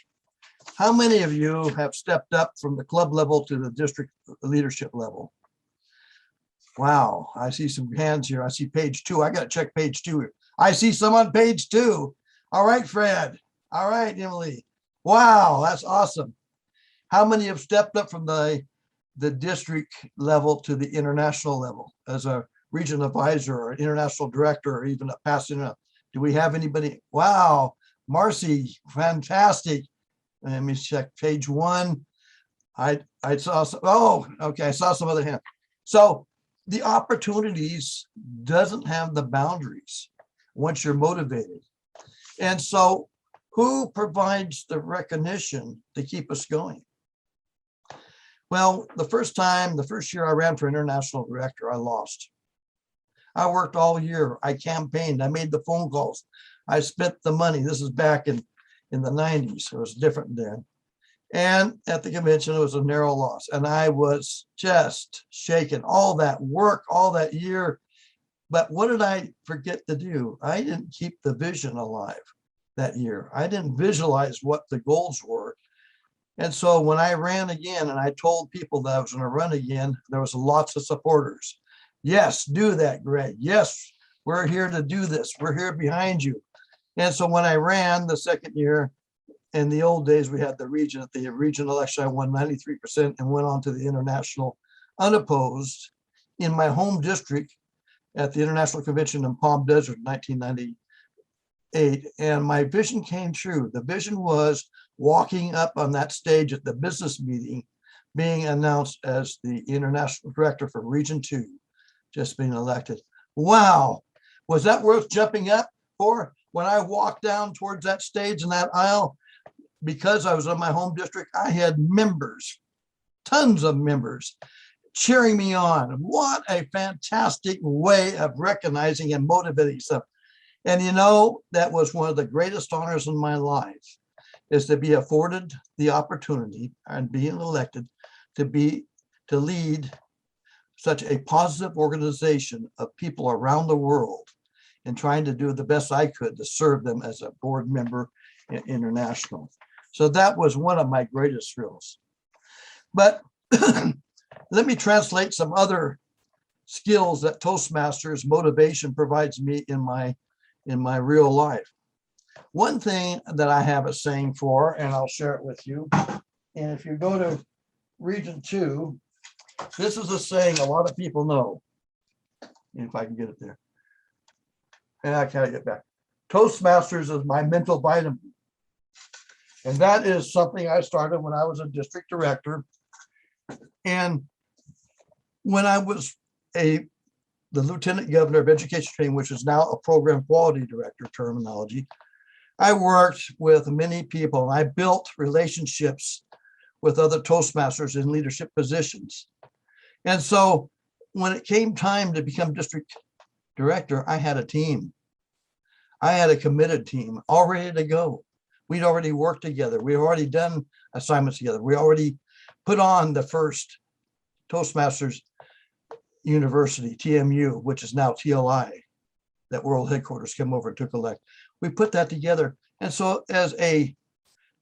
How many of you have stepped up from the club level to the district leadership level? Wow, I see some hands here. I see page 2. I got to check page 2. I see some on page 2. All right, Fred. All right, Emily. Wow, that's awesome. How many have stepped up from the district level to the international level as a region advisor or international director or even a passing up? Do we have anybody? Wow, Marcy, fantastic. Let me check page 1. I saw some, oh, okay, I saw some other hands. So the opportunities doesn't have the boundaries once you're motivated. And so who provides the recognition to keep us going? Well, the first year I ran for international director, I lost. I worked all year. I campaigned. I made the phone calls. I spent the money. This is back in the 90s. It was different then. And at the convention, it was a narrow loss. And I was just shaken. All that work, all that year. But what did I forget to do? I didn't keep the vision alive that year. I didn't visualize what the goals were. And so when I ran again and I told people that I was going to run again, there was lots of supporters. Yes, do that, Greg. Yes, we're here to do this. We're here behind you. And so when I ran the second year, in the old days, we had the region. At the region election, I won 93% and went on to the international unopposed in my home district at the International Convention in Palm Desert in 1998. And my vision came true. The vision was walking up on that stage at the business meeting, being announced as the international director for Region 2, just being elected. Wow, was that worth jumping up for? When I walked down towards that stage in that aisle, because I was in my home district, I had members, tons of members, cheering me on. What a fantastic way of recognizing and motivating stuff. And you know, that was one of the greatest honors in my life, is to be afforded the opportunity and being elected to lead such a positive organization of people around the world and trying to do the best I could to serve them as a board member in international. So that was one of my greatest thrills. But let me translate some other skills that Toastmasters motivation provides me in my real life. one thing that I have a saying for, and I'll share it with you. And if you go to Region 2, this is a saying a lot of people know. If I can get it there. And I can't get back. Toastmasters is my mental vitamin. And that is something I started when I was a district director. And when I was the Lieutenant Governor of Education Training, which is now a program quality director terminology, I worked with many people and I built relationships with other Toastmasters in leadership positions. And so when it came time to become district director, I had a team. I had a committed team all ready to go. We'd already worked together. We'd already done assignments together. We already put on the first Toastmasters University, TMU, which is now TLI, that world headquarters came over and took elect. We put that together. And so as a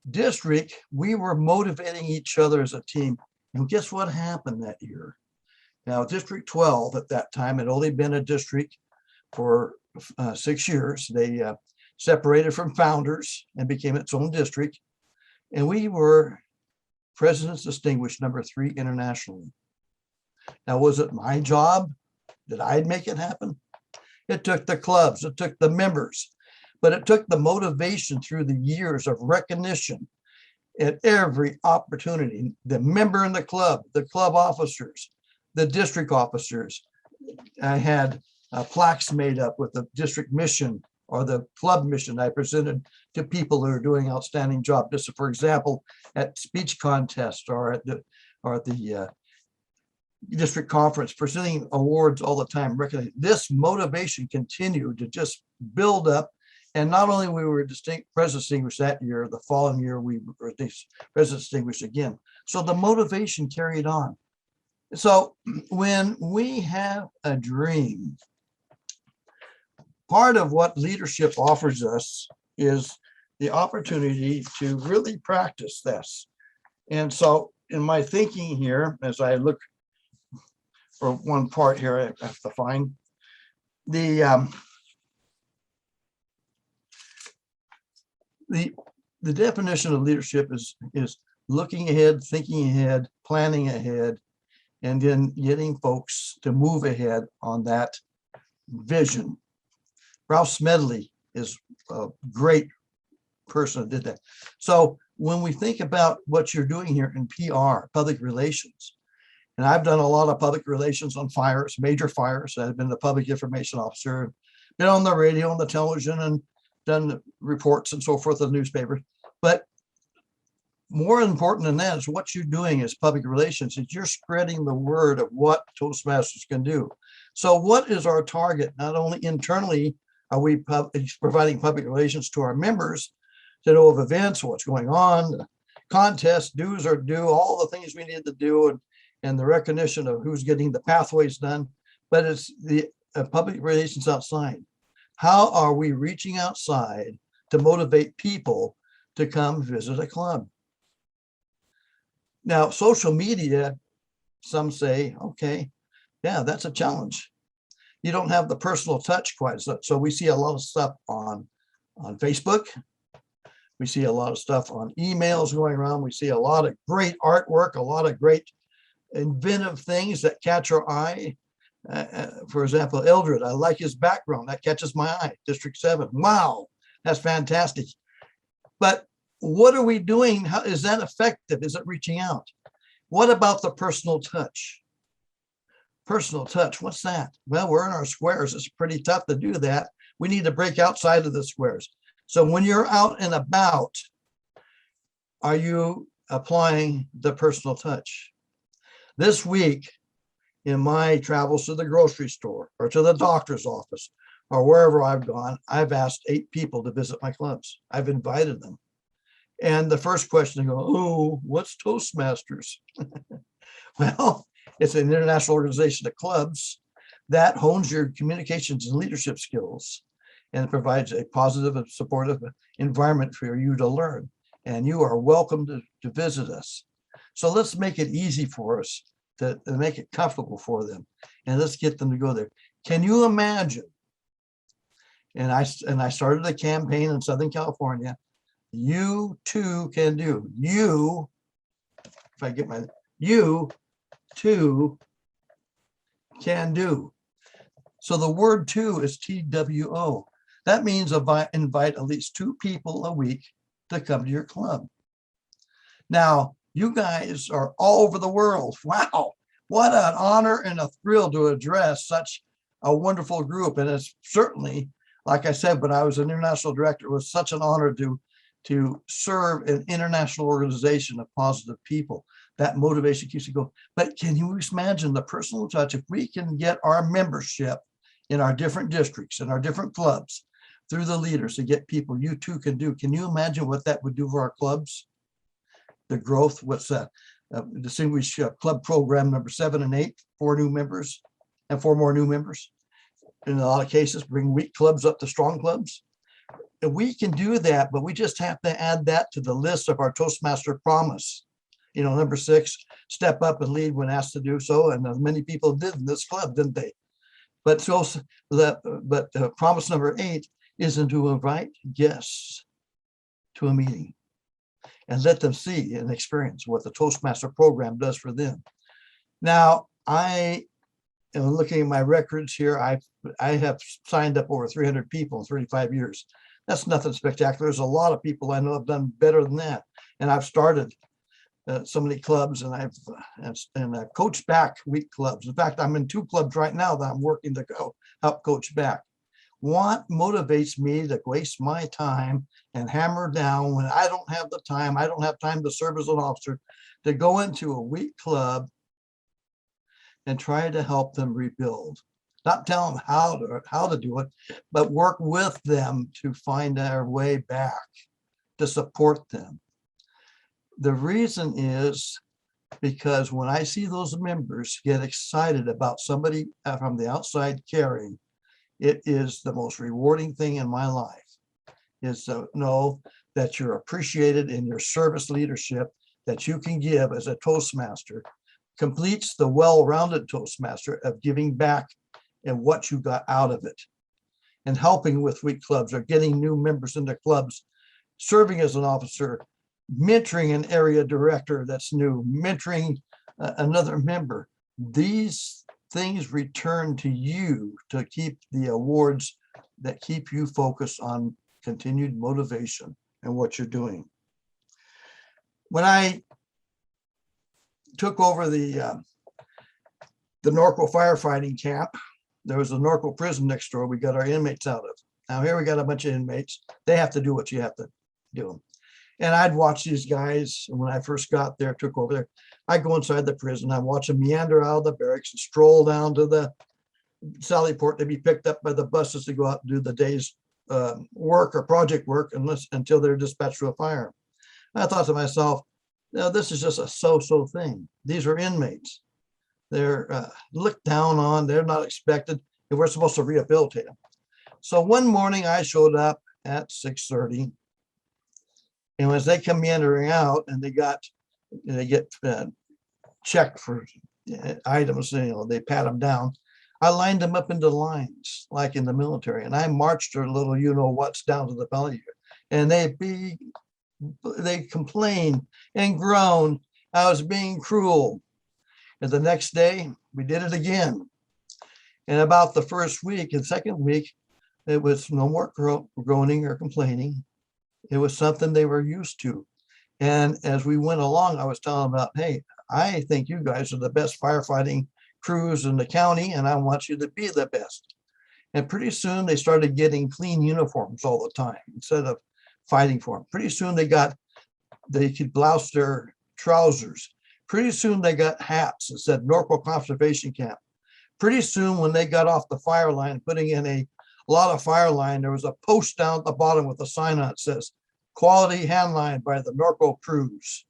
district, we were motivating each other as a team. And guess what happened that year? Now, District 12 at that time had only been a district for 6 years. They separated from Founders and became its own district. And we were President's Distinguished #3 internationally. Now, was it my job? Did I make it happen? It took the clubs, it took the members, but it took the motivation through the years of recognition at every opportunity. The member in the club officers, the district officers. I had plaques made up with the district mission or the club mission I presented to people who are doing outstanding job. Just for example, at speech contests or at the district conference, presenting awards all the time. This motivation continued to just build up. And not only we were President Distinguished that year, the following year we were President Distinguished again. So the motivation carried on. So when we have a dream, part of what leadership offers us is the opportunity to really practice this. And so in my thinking here, as I look for one part here, I have to find the definition of leadership is looking ahead, thinking ahead, planning ahead, and then getting folks to move ahead on that vision. Ralph Smedley is a great person that did that. So when we think about what you're doing here in PR, public relations, and I've done a lot of public relations on fires, major fires. I've been the public information officer, been on the radio, on the television, and done reports and so forth in the newspapers. But more important than that is what you're doing as public relations, is you're spreading the word of what Toastmasters can do. So what is our target? Not only internally are we providing public relations to our members to know of events, what's going on, contests, do's or do, all the things we need to do, and the recognition of who's getting the pathways done, but it's the public relations outside. How are we reaching outside to motivate people to come visit a club? Now, social media, some say, okay, yeah, that's a challenge. You don't have the personal touch quite so. So we see a lot of stuff on Facebook. We see a lot of stuff on emails going around. We see a lot of great artwork, a lot of great inventive things that catch our eye. For example, Eldred, I like his background. That catches my eye. District 7. Wow, that's fantastic. But what are we doing? How is that effective? Is it reaching out? What about the personal touch? Personal touch, what's that? Well, we're in our squares. It's pretty tough to do that. We need to break outside of the squares. So when you're out and about, are you applying the personal touch? This week, in my travels to the grocery store or to the doctor's office or wherever I've gone, I've asked 8 people to visit my clubs. I've invited them. And the first question, they go, oh, what's Toastmasters? Well, it's an international organization of clubs that hones your communications and leadership skills and provides a positive and supportive environment for you to learn. And you are welcome to visit us. So let's make it easy for us to make it comfortable for them. And let's get them to go there. Can you imagine And I started a campaign in Southern California. You too can do. You, if I get my, you too can do. So the word two is TWO. That means invite at least 2 people a week to come to your club. Now, you guys are all over the world. Wow. What an honor and a thrill to address such a wonderful group. And it's certainly, like I said, when I was an international director, it was such an honor to serve an international organization of positive people. That motivation keeps you going. But can you imagine the personal touch? If we can get our membership in our different districts and our different clubs through the leaders to get people you too can do. Can you imagine what that would do for our clubs? The growth, what's that? Distinguished Club Program number 7 and 8, 4 new members and 4 more new members. In a lot of cases, bring weak clubs up to strong clubs. And we can do that, but we just have to add that to the list of our Toastmaster promise. You know, number 6, step up and lead when asked to do so. And many people did in this club, didn't they? But promise number 8 isn't to invite guests to a meeting and let them see and experience what the Toastmaster program does for them. Now, I am looking at my records here. I have signed up over 300 people in 35 years. That's nothing spectacular. There's a lot of people I know have done better than that. And I've started so many clubs, and I've coached back weak clubs. In fact, I'm in 2 clubs right now that I'm working to go help coach back. What motivates me to waste my time and hammer down when I don't have the time, I don't have time to serve as an officer, to go into a weak club and try to help them rebuild. Not tell them how to do it, but work with them to find their way back, to support them. The reason is because when I see those members get excited about somebody from the outside caring, it is the most rewarding thing in my life, is to know that you're appreciated in your service leadership that you can give as a Toastmaster, completes the well-rounded Toastmaster of giving back and what you got out of it, and helping with weak clubs or getting new members into clubs, serving as an officer, mentoring an area director that's new, mentoring another member. These things return to you to keep the awards that keep you focused on continued motivation and what you're doing. When I took over the Norco firefighting camp, there was a Norco prison next door we got our inmates out of. Now here we got a bunch of inmates. They have to do what you have to do. And I'd watch these guys when I first got there, took over there. I'd go inside the prison. I'd watch them meander out of the barracks and stroll down to the Sally Port to be picked up by the buses to go out and do the day's work or project work until they're dispatched to a fire. I thought to myself, no, this is just a so-so thing. These are inmates. They're looked down on. They're not expected. We're supposed to rehabilitate them. So one morning I showed up at 6:30. And as they come meandering out and they get checked for items, they pat them down. I lined them up into lines like in the military, and I marched their little you-know-whats down to the belly. And they complained and groaned I was being cruel. And the next day we did it again. And about the first week and second week, it was no more groaning or complaining. It was something they were used to. And as we went along, I was telling them about, hey, I think you guys are the best firefighting crews in the county, and I want you to be the best. And pretty soon they started getting clean uniforms all the time instead of fighting for them. Pretty soon they could blouse their trousers. Pretty soon they got hats that said Norco Conservation Camp. Pretty soon when they got off the fire line, putting in a lot of fire line, there was a post down at the bottom with a sign on it says, quality hand line by the Norco crews.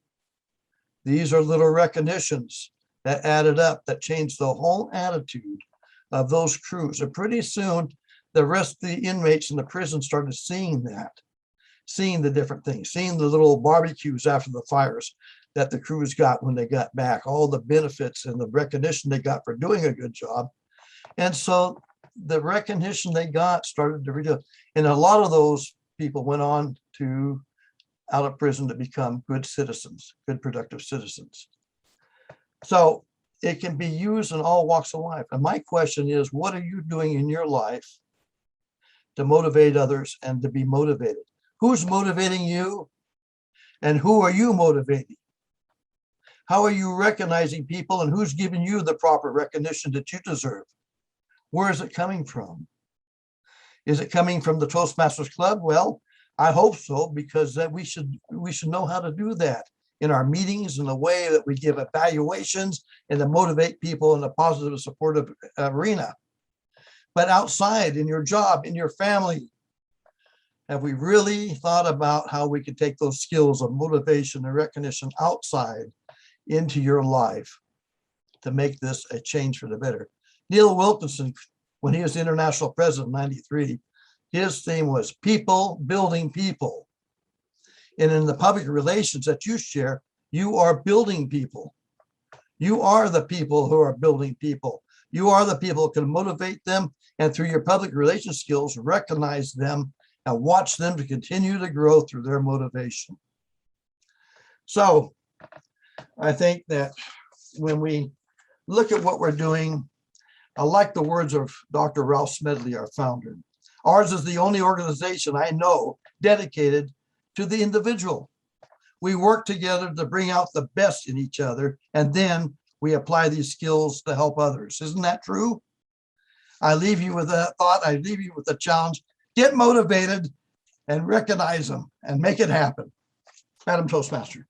These are little recognitions that added up, that changed the whole attitude of those crews. And pretty soon, the rest of the inmates in the prison started seeing that, seeing the different things, seeing the little barbecues after the fires that the crews got when they got back, all the benefits and the recognition they got for doing a good job. And so the recognition they got started to reduce. And a lot of those people went on to out of prison to become good citizens, good productive citizens. So it can be used in all walks of life. And my question is, what are you doing in your life to motivate others and to be motivated? Who's motivating you? And who are you motivating? How are you recognizing people, and who's giving you the proper recognition that you deserve? Where is it coming from? Is it coming from the Toastmasters Club? Well, I hope so, because we should know how to do that in our meetings, in the way that we give evaluations and to motivate people in a positive, supportive arena. But outside, in your job, in your family, have we really thought about how we could take those skills of motivation and recognition outside into your life to make this a change for the better? Neil Wilkinson, when he was the international president in '93, his theme was people building people. And in the public relations that you share, you are building people. You are the people who are building people. You are the people who can motivate them, and through your public relations skills, recognize them and watch them to continue to grow through their motivation. So I think that when we look at what we're doing, I like the words of Dr. Ralph Smedley, our founder. Ours is the only organization I know dedicated to the individual. We work together to bring out the best in each other, and then we apply these skills to help others. Isn't that true? I leave you with that thought. I leave you with the challenge. Get motivated and recognize them and make it happen. Madam Toastmaster.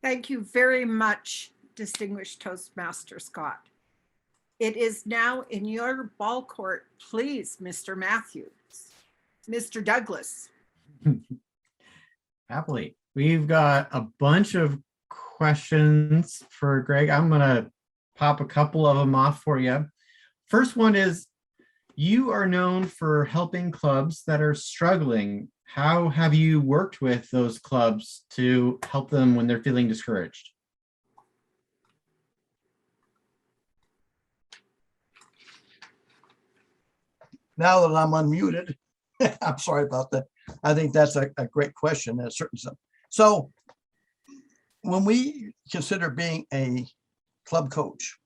Thank you very much, distinguished Toastmaster Scott. It is now in your ball court, please, Mr. Matthews. Mr. Douglas. Happily. We've got a bunch of questions for Greg. I'm going to pop a couple of them off for you. First one is, you are known for helping clubs that are struggling. How have you worked with those clubs to help them when they're feeling discouraged? Now that I'm unmuted, I'm sorry about that. I think that's a great question. At a certain time. So when we consider being a club coach,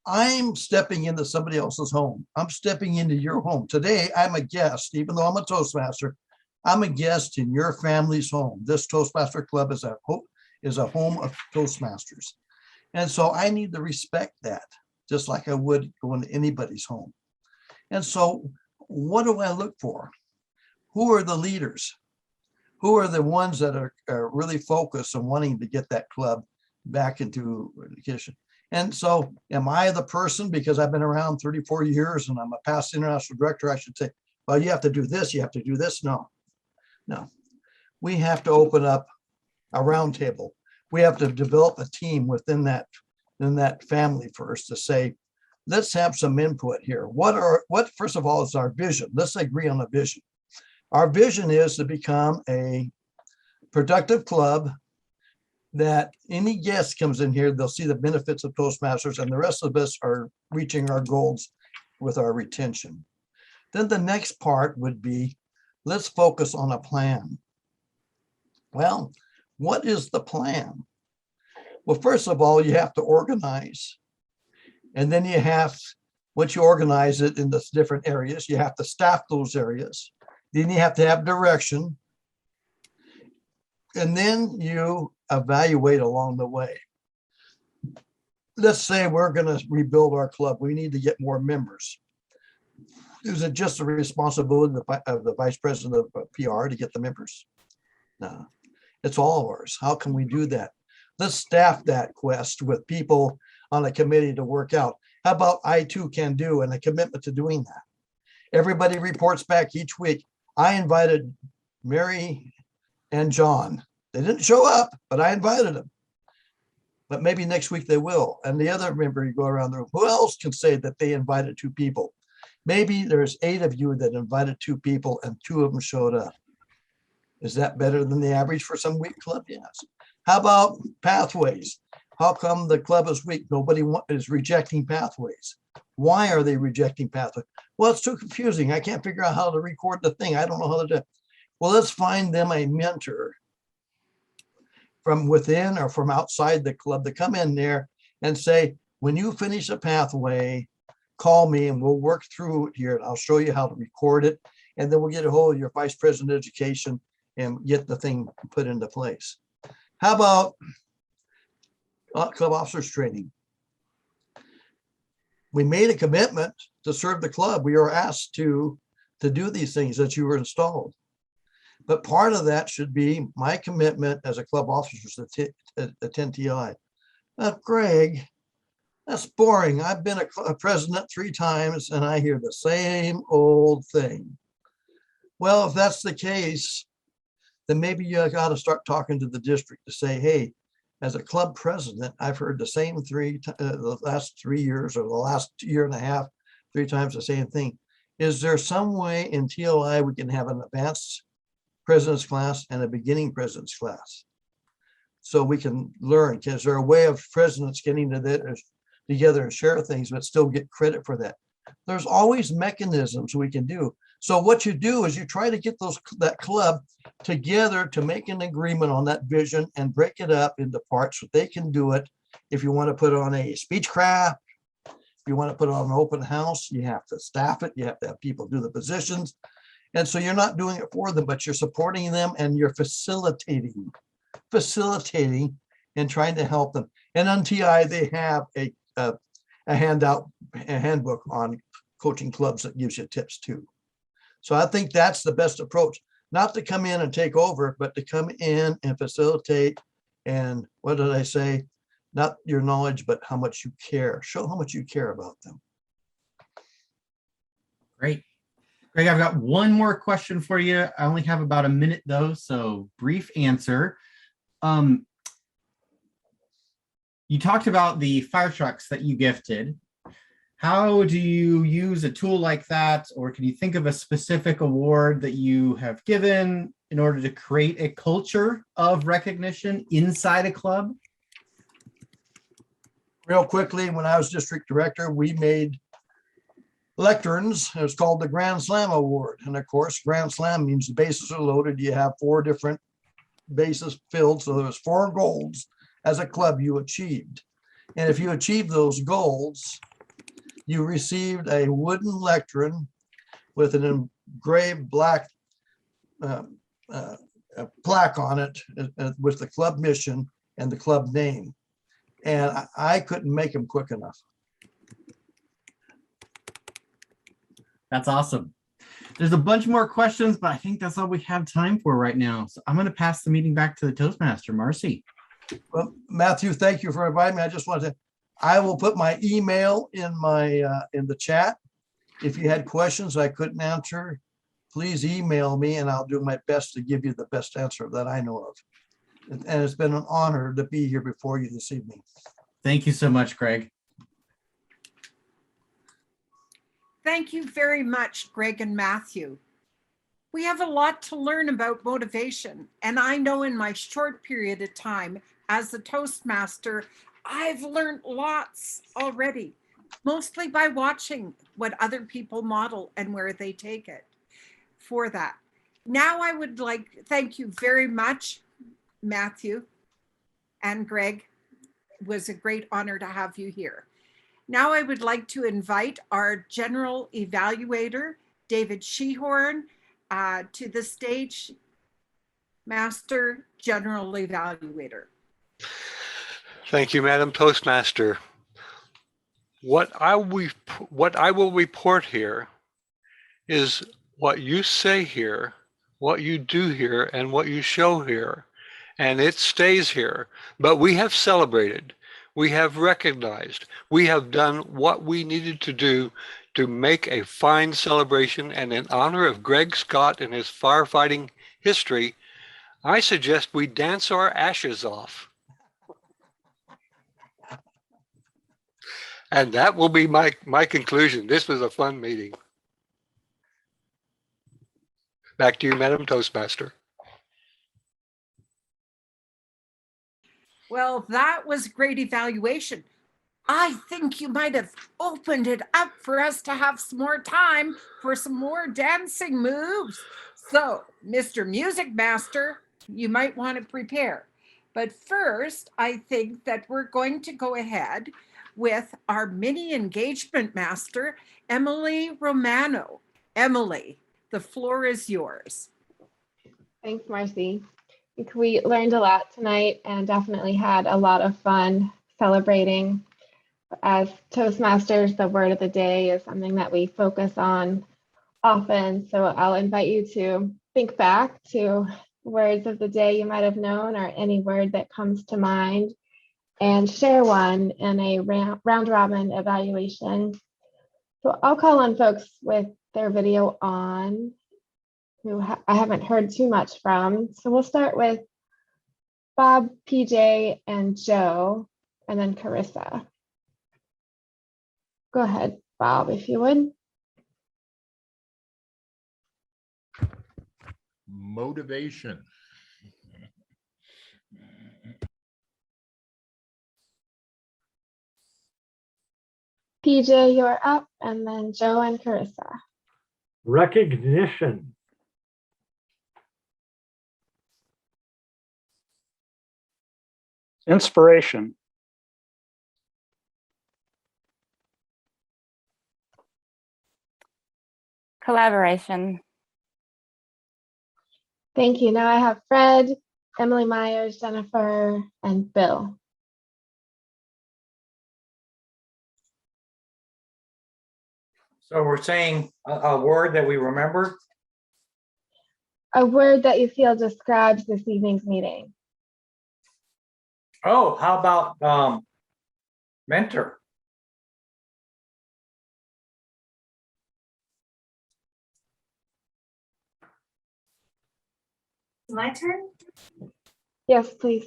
I'm stepping into somebody else's home. I'm stepping into your home. Today, I'm a guest, even though I'm a Toastmaster, I'm a guest in your family's home. This Toastmaster Club is a home of Toastmasters. And so I need to respect that, just like I would go into anybody's home. And so what do I look for? Who are the leaders? Who are the ones that are really focused on wanting to get that club back into education? And so am I the person, because I've been around 34 years and I'm a past international director, I should say, well, you have to do this, you have to do this. No. We have to open up a round table. We have to develop a team within that family first to say, let's have some input here. What first of all is our vision? Let's agree on a vision. Our vision is to become a productive club that any guest comes in here, they'll see the benefits of Toastmasters, and the rest of us are reaching our goals with our retention. Then the next part would be, let's focus on a plan. Well, what is the plan? Well, first of all, you have to organize. And then you have, once you organize it in the different areas, you have to staff those areas. Then you have to have direction. And then you evaluate along the way. Let's say we're going to rebuild our club. We need to get more members. Is it just the responsibility of the vice president of PR to get the members? No, it's all ours. How can we do that? Let's staff that quest with people on a committee to work out. How about I too can do, and a commitment to doing that? Everybody reports back each week. I invited Mary and John. They didn't show up, but I invited them. But maybe next week they will. And the other member, you go around the room, who else can say that they invited 2 people? Maybe there's 8 of you that invited 2 people and 2 of them showed up. Is that better than the average for some week club? Yes. How about pathways? How come the club is weak? Nobody is rejecting pathways. Why are they rejecting pathways? Well, it's too confusing. I can't figure out how to record the thing. I don't know how to do it. Well, let's find them a mentor from within or from outside the club to come in there and say, when you finish a pathway, call me and we'll work through it here. And I'll show you how to record it. And then we'll get a hold of your vice president of education and get the thing put into place. How about club officers training? We made a commitment to serve the club. We were asked to do these things that you were installed. But part of that should be my commitment as a club officer to attend TI. Greg, that's boring. I've been a president 3 times and I hear the same old thing. Well, if that's the case, then maybe you got to start talking to the district to say, hey, as a club president, I've heard the same the last 3 years or the last year and a half, 3 times the same thing. Is there some way in TLI we can have an advanced president's class and a beginning president's class so we can learn? Is there a way of presidents getting together and share things but still get credit for that? There's always mechanisms we can do. So what you do is you try to get that club together to make an agreement on that vision and break it up into parts so they can do it. If you want to put on a speech craft, if you want to put on an open house, you have to staff it. You have to have people do the positions. And so you're not doing it for them, but you're supporting them and you're facilitating and trying to help them. And on TI, they have a handbook on coaching clubs that gives you tips too. So I think that's the best approach, not to come in and take over, but to come in and facilitate. And what did I say? Not your knowledge, but how much you care. Show how much you care about them. Great. Greg, I've got one more question for you. I only have about a minute though, so brief answer. You talked about the fire trucks that you gifted. How do you use a tool like that? Or can you think of a specific award that you have given in order to create a culture of recognition inside a club? Real quickly, when I was district director, we made lecterns. It was called the Grand Slam Award. And of course, Grand Slam means the bases are loaded. You have 4 different bases filled. So there was 4 goals as a club you achieved. And if you achieved those goals, you received a wooden lectern with an engraved black plaque on it with the club mission and the club name. And I couldn't make them quick enough. That's awesome. There's a bunch more questions, but I think that's all we have time for right now. So I'm going to pass the meeting back to the Toastmaster, Marcy. Well, Matthew, thank you for inviting me. I just wanted to, I will put my email in in the chat. If you had questions I couldn't answer, please email me and I'll do my best to give you the best answer that I know of. And it's been an honor to be here before you this evening. Thank you so much, Greg. Thank you very much, Greg and Matthew. We have a lot to learn about motivation, and I know in my short period of time as a Toastmaster, I've learned lots already, mostly by watching what other people model and where they take it for that. Now I would like, thank you very much, Matthew and Greg. It was a great honor to have you here. Now I would like to invite our general evaluator, David Shehorn, to the stage. Master General Evaluator. Thank you, Madam Toastmaster. What I will report here is what you say here, what you do here, and what you show here, and it stays here. But we have celebrated, we have recognized, we have done what we needed to do to make a fine celebration. And in honor of Greg Scott and his firefighting history, I suggest we dance our ashes off. And that will be my conclusion. This was a fun meeting. Back to you, Madam Toastmaster. Well, that was great evaluation. I think you might have opened it up for us to have some more time for some more dancing moves. So, Mr. Music Master, you might want to prepare. But first, I think that we're going to go ahead with our mini engagement master, Emily Romano. Emily, the floor is yours. Thanks, Marcy. I think we learned a lot tonight and definitely had a lot of fun celebrating. As Toastmasters, the word of the day is something that we focus on often. So I'll invite you to think back to words of the day you might have known or any word that comes to mind and share one in a round robin evaluation. So I'll call on folks with their video on who I haven't heard too much from. So we'll start with Bob, PJ, and Joe, and then Carissa. Go ahead, Bob, if you would. Motivation. PJ, you're up, and then Joe and Carissa. Recognition. Inspiration. Collaboration. Thank you. Now I have Fred, Emily Myers, Jennifer, and Bill. So we're saying a word that we remember? A word that you feel describes this evening's meeting. Oh, how about mentor? My turn? Yes, please.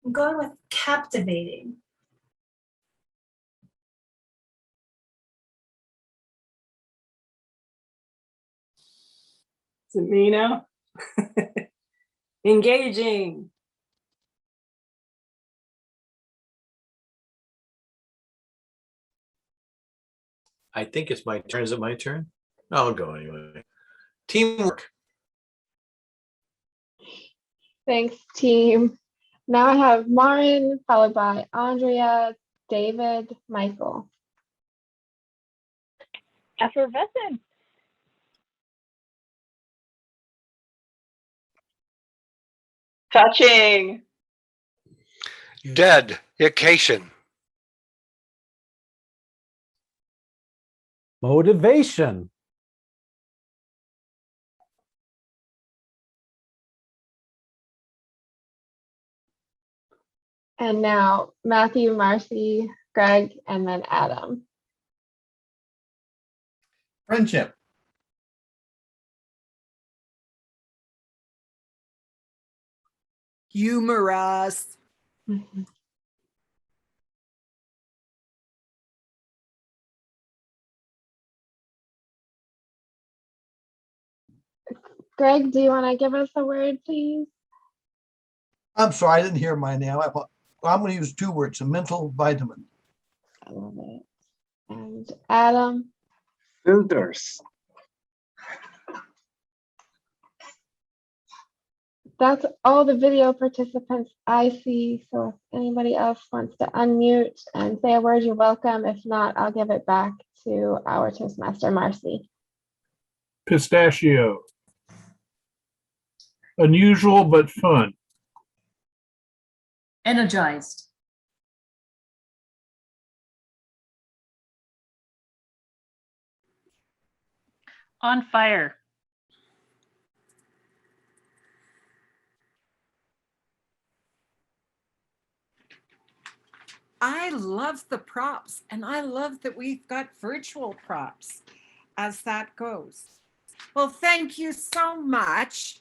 I'm going with captivating. Is it me now? Engaging. I think it's my turn. Is it my turn? I'll go anyway. Teamwork. Thanks, team. Now I have Marin, followed by Andrea, David, Michael. Effervescent. Touching. Dedication. Motivation. And now Matthew, Marcy, Greg, and then Adam. Friendship. Humorous. Greg, do you want to give us a word, please? I'm sorry, I didn't hear my name. I'm going to use two words, a mental vitamin. I love it. And Adam? Filters. That's all the video participants I see. So if anybody else wants to unmute and say a word, you're welcome. If not, I'll give it back to our Toastmaster, Marcy. Pistachio. Unusual but fun. Energized. On fire. I love the props, and I love that we've got virtual props as that goes. Well, thank you so much,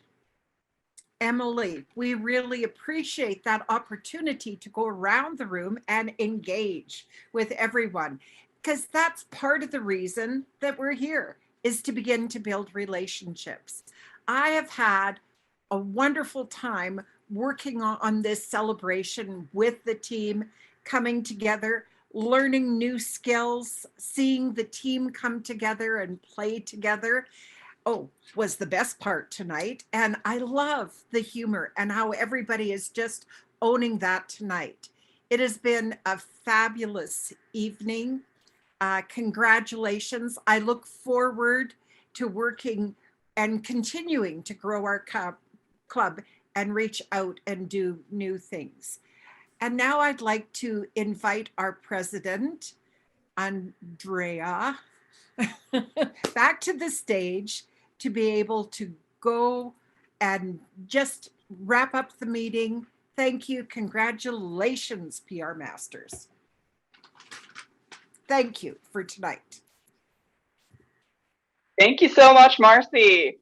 Emily. We really appreciate that opportunity to go around the room and engage with everyone, because that's part of the reason that we're here, is to begin to build relationships. I have had a wonderful time working on this celebration with the team, coming together, learning new skills, seeing the team come together and play together. Oh, was the best part tonight. And I love the humor and how everybody is just owning that tonight. It has been a fabulous evening. Congratulations. I look forward to working and continuing to grow our club and reach out and do new things. And now I'd like to invite our president, Andrea, back to the stage to be able to go and just wrap up the meeting. Thank you. Congratulations, PR Masters. Thank you for tonight. Thank you so much, Marcy.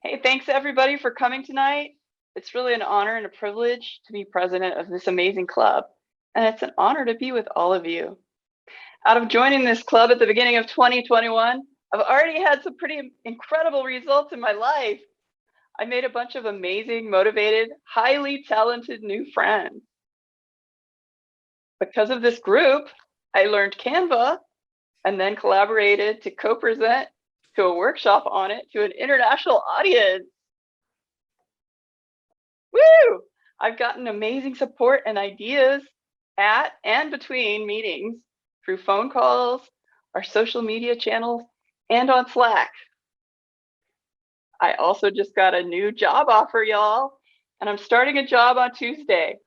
Hey, thanks everybody for coming tonight. It's really an honor and a privilege to be president of this amazing club. And it's an honor to be with all of you. Out of joining this club at the beginning of 2021, I've already had some pretty incredible results in my life. I made a bunch of amazing, motivated, highly talented new friends. Because of this group, I learned Canva and then collaborated to co-present to a workshop on it to an international audience. Woo! I've gotten amazing support and ideas at and between meetings through phone calls, our social media channels, and on Slack. I also just got a new job offer, y'all, and I'm starting a job on Tuesday.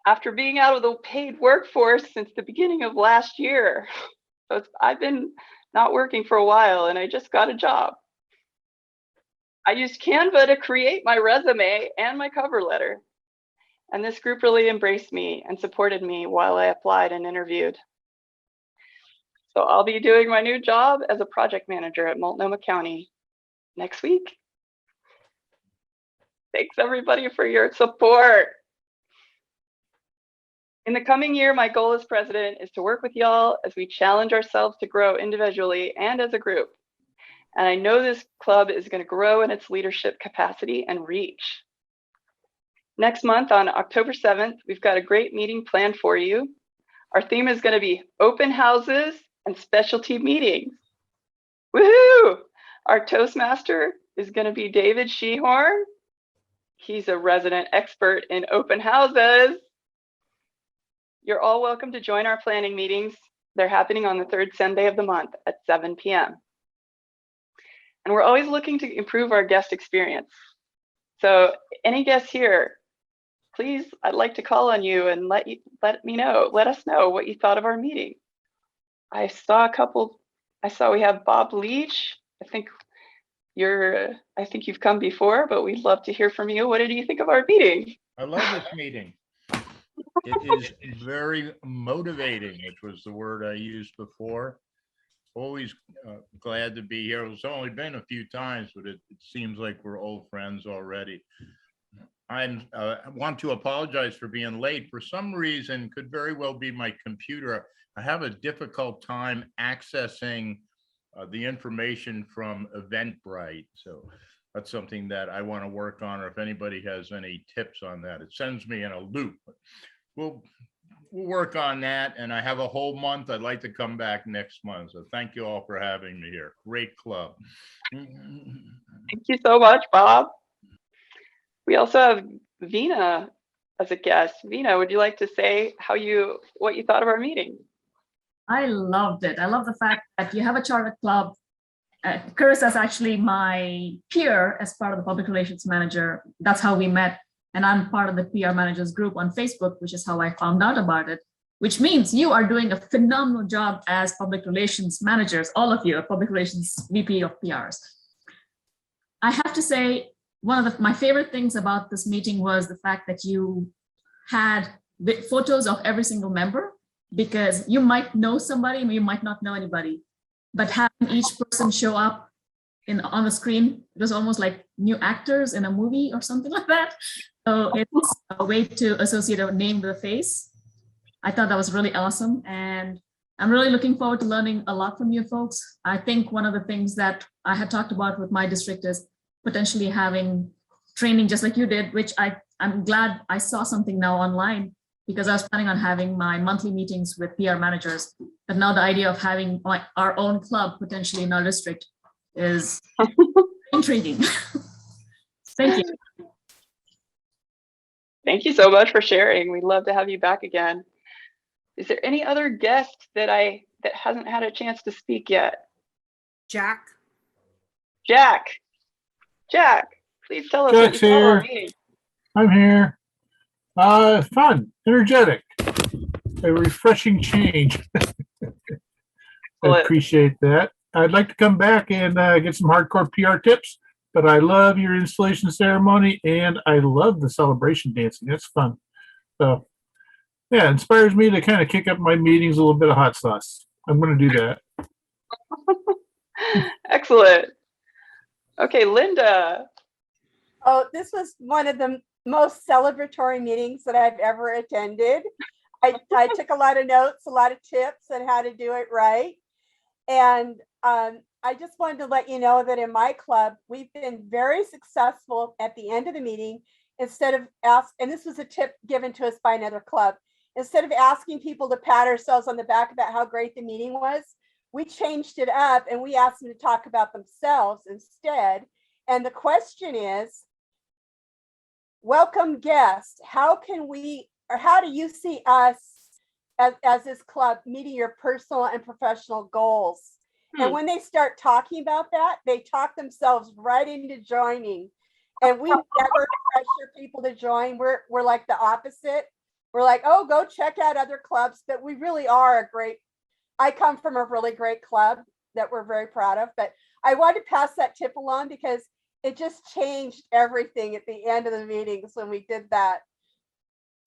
After being out of the paid workforce since the beginning of last year. So I've been not working for a while and I just got a job. I used Canva to create my resume and my cover letter. And this group really embraced me and supported me while I applied and interviewed. So I'll be doing my new job as a project manager at Multnomah County next week. Thanks everybody for your support. In the coming year, my goal as president is to work with y'all as we challenge ourselves to grow individually and as a group. And I know this club is going to grow in its leadership capacity and reach. Next month on October 7th, we've got a great meeting planned for you. Our theme is going to be open houses and specialty meetings. Woohoo! Our Toastmaster is going to be David Shehorn. He's a resident expert in open houses. You're all welcome to join our planning meetings. They're happening on the third Sunday of the month at 7 p.m. And we're always looking to improve our guest experience. So any guests here, please, I'd like to call on you and let us know what you thought of our meeting. I saw we have Bob Leach. I think you've come before, but we'd love to hear from you. What did you think of our meeting? I love this meeting. It is very motivating, which was the word I used before. Always glad to be here. It's only been a few times, but it seems like we're old friends already. I want to apologize for being late. For some reason, could very well be my computer. I have a difficult time accessing the information from Eventbrite. So that's something that I want to work on, or if anybody has any tips on that. It sends me in a loop. We'll work on that, and I have a whole month. I'd like to come back next month. So thank you all for having me here. Great club. Thank you so much, Bob. We also have Vina as a guest. Vina, would you like to say what you thought of our meeting? I loved it. I love the fact that you have a charter club. Chris is actually my peer as part of the public relations manager. That's how we met. And I'm part of the PR managers group on Facebook, which is how I found out about it, which means you are doing a phenomenal job as public relations managers. All of you are public relations VP of PRs. I have to say, one of my favorite things about this meeting was the fact that you had photos of every single member, because you might know somebody, you might not know anybody, but having each person show up on the screen, it was almost like new actors in a movie or something like that. So it's a way to associate a name with a face. I thought that was really awesome. And I'm really looking forward to learning a lot from you folks. I think one of the things that I had talked about with my district is potentially having training just like you did, which I'm glad I saw something now online, because I was planning on having my monthly meetings with PR managers. But now the idea of having our own club potentially in our district is intriguing. Thank you. Thank you so much for sharing. We'd love to have you back again. Is there any other guest that hasn't had a chance to speak yet? Jack. Jack, please tell us what you Jack's thought of our here. meeting. I'm here. Fun, energetic, a refreshing change. I appreciate that. I'd like to come back and get some hardcore PR tips, but I love your installation ceremony and I love the celebration dancing. That's fun. So yeah, it inspires me to kind of kick up my meetings a little bit of hot sauce. I'm going to do that. Excellent. Okay, Linda. Oh, this was one of the most celebratory meetings that I've ever attended. I took a lot of notes, a lot of tips on how to do it right. And I just wanted to let you know that in my club, we've been very successful at the end of the meeting. Instead of and this was a tip given to us by another club, instead of asking people to pat ourselves on the back about how great the meeting was, we changed it up and we asked them to talk about themselves instead. And the question is, welcome guest, how do you see us as this club meeting your personal and professional goals? And when they start talking about that, they talk themselves right into joining. And we never pressure people to join. We're like the opposite. We're like, oh, go check out other clubs, but we really are I come from a really great club that we're very proud of, but I wanted to pass that tip along because it just changed everything at the end of the meetings when we did that.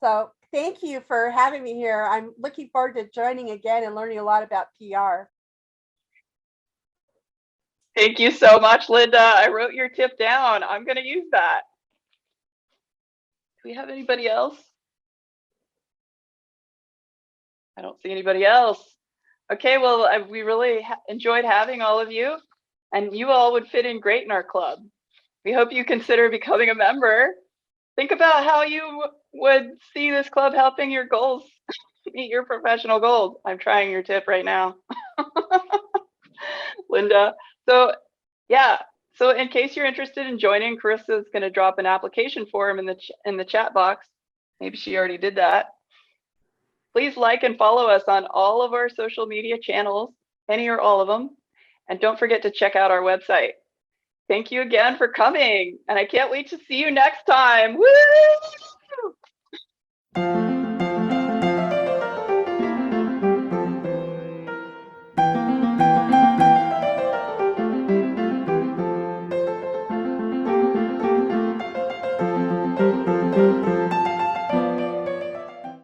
So thank you for having me here. I'm looking forward to joining again and learning a lot about PR. Thank you so much, Linda. I wrote your tip down. I'm going to use that. Do we have anybody else? I don't see anybody else. Okay, well, we really enjoyed having all of you, and you all would fit in great in our club. We hope you consider becoming a member. Think about how you would see this club helping your goals, meet your professional goals. I'm trying your tip right now, Linda. So yeah, so in case you're interested in joining, Carissa's going to drop an application form in the chat box. Maybe she already did that. Please like and follow us on all of our social media channels, any or all of them. And don't forget to check out our website. Thank you again for coming. And I can't wait to see you next time. Woo!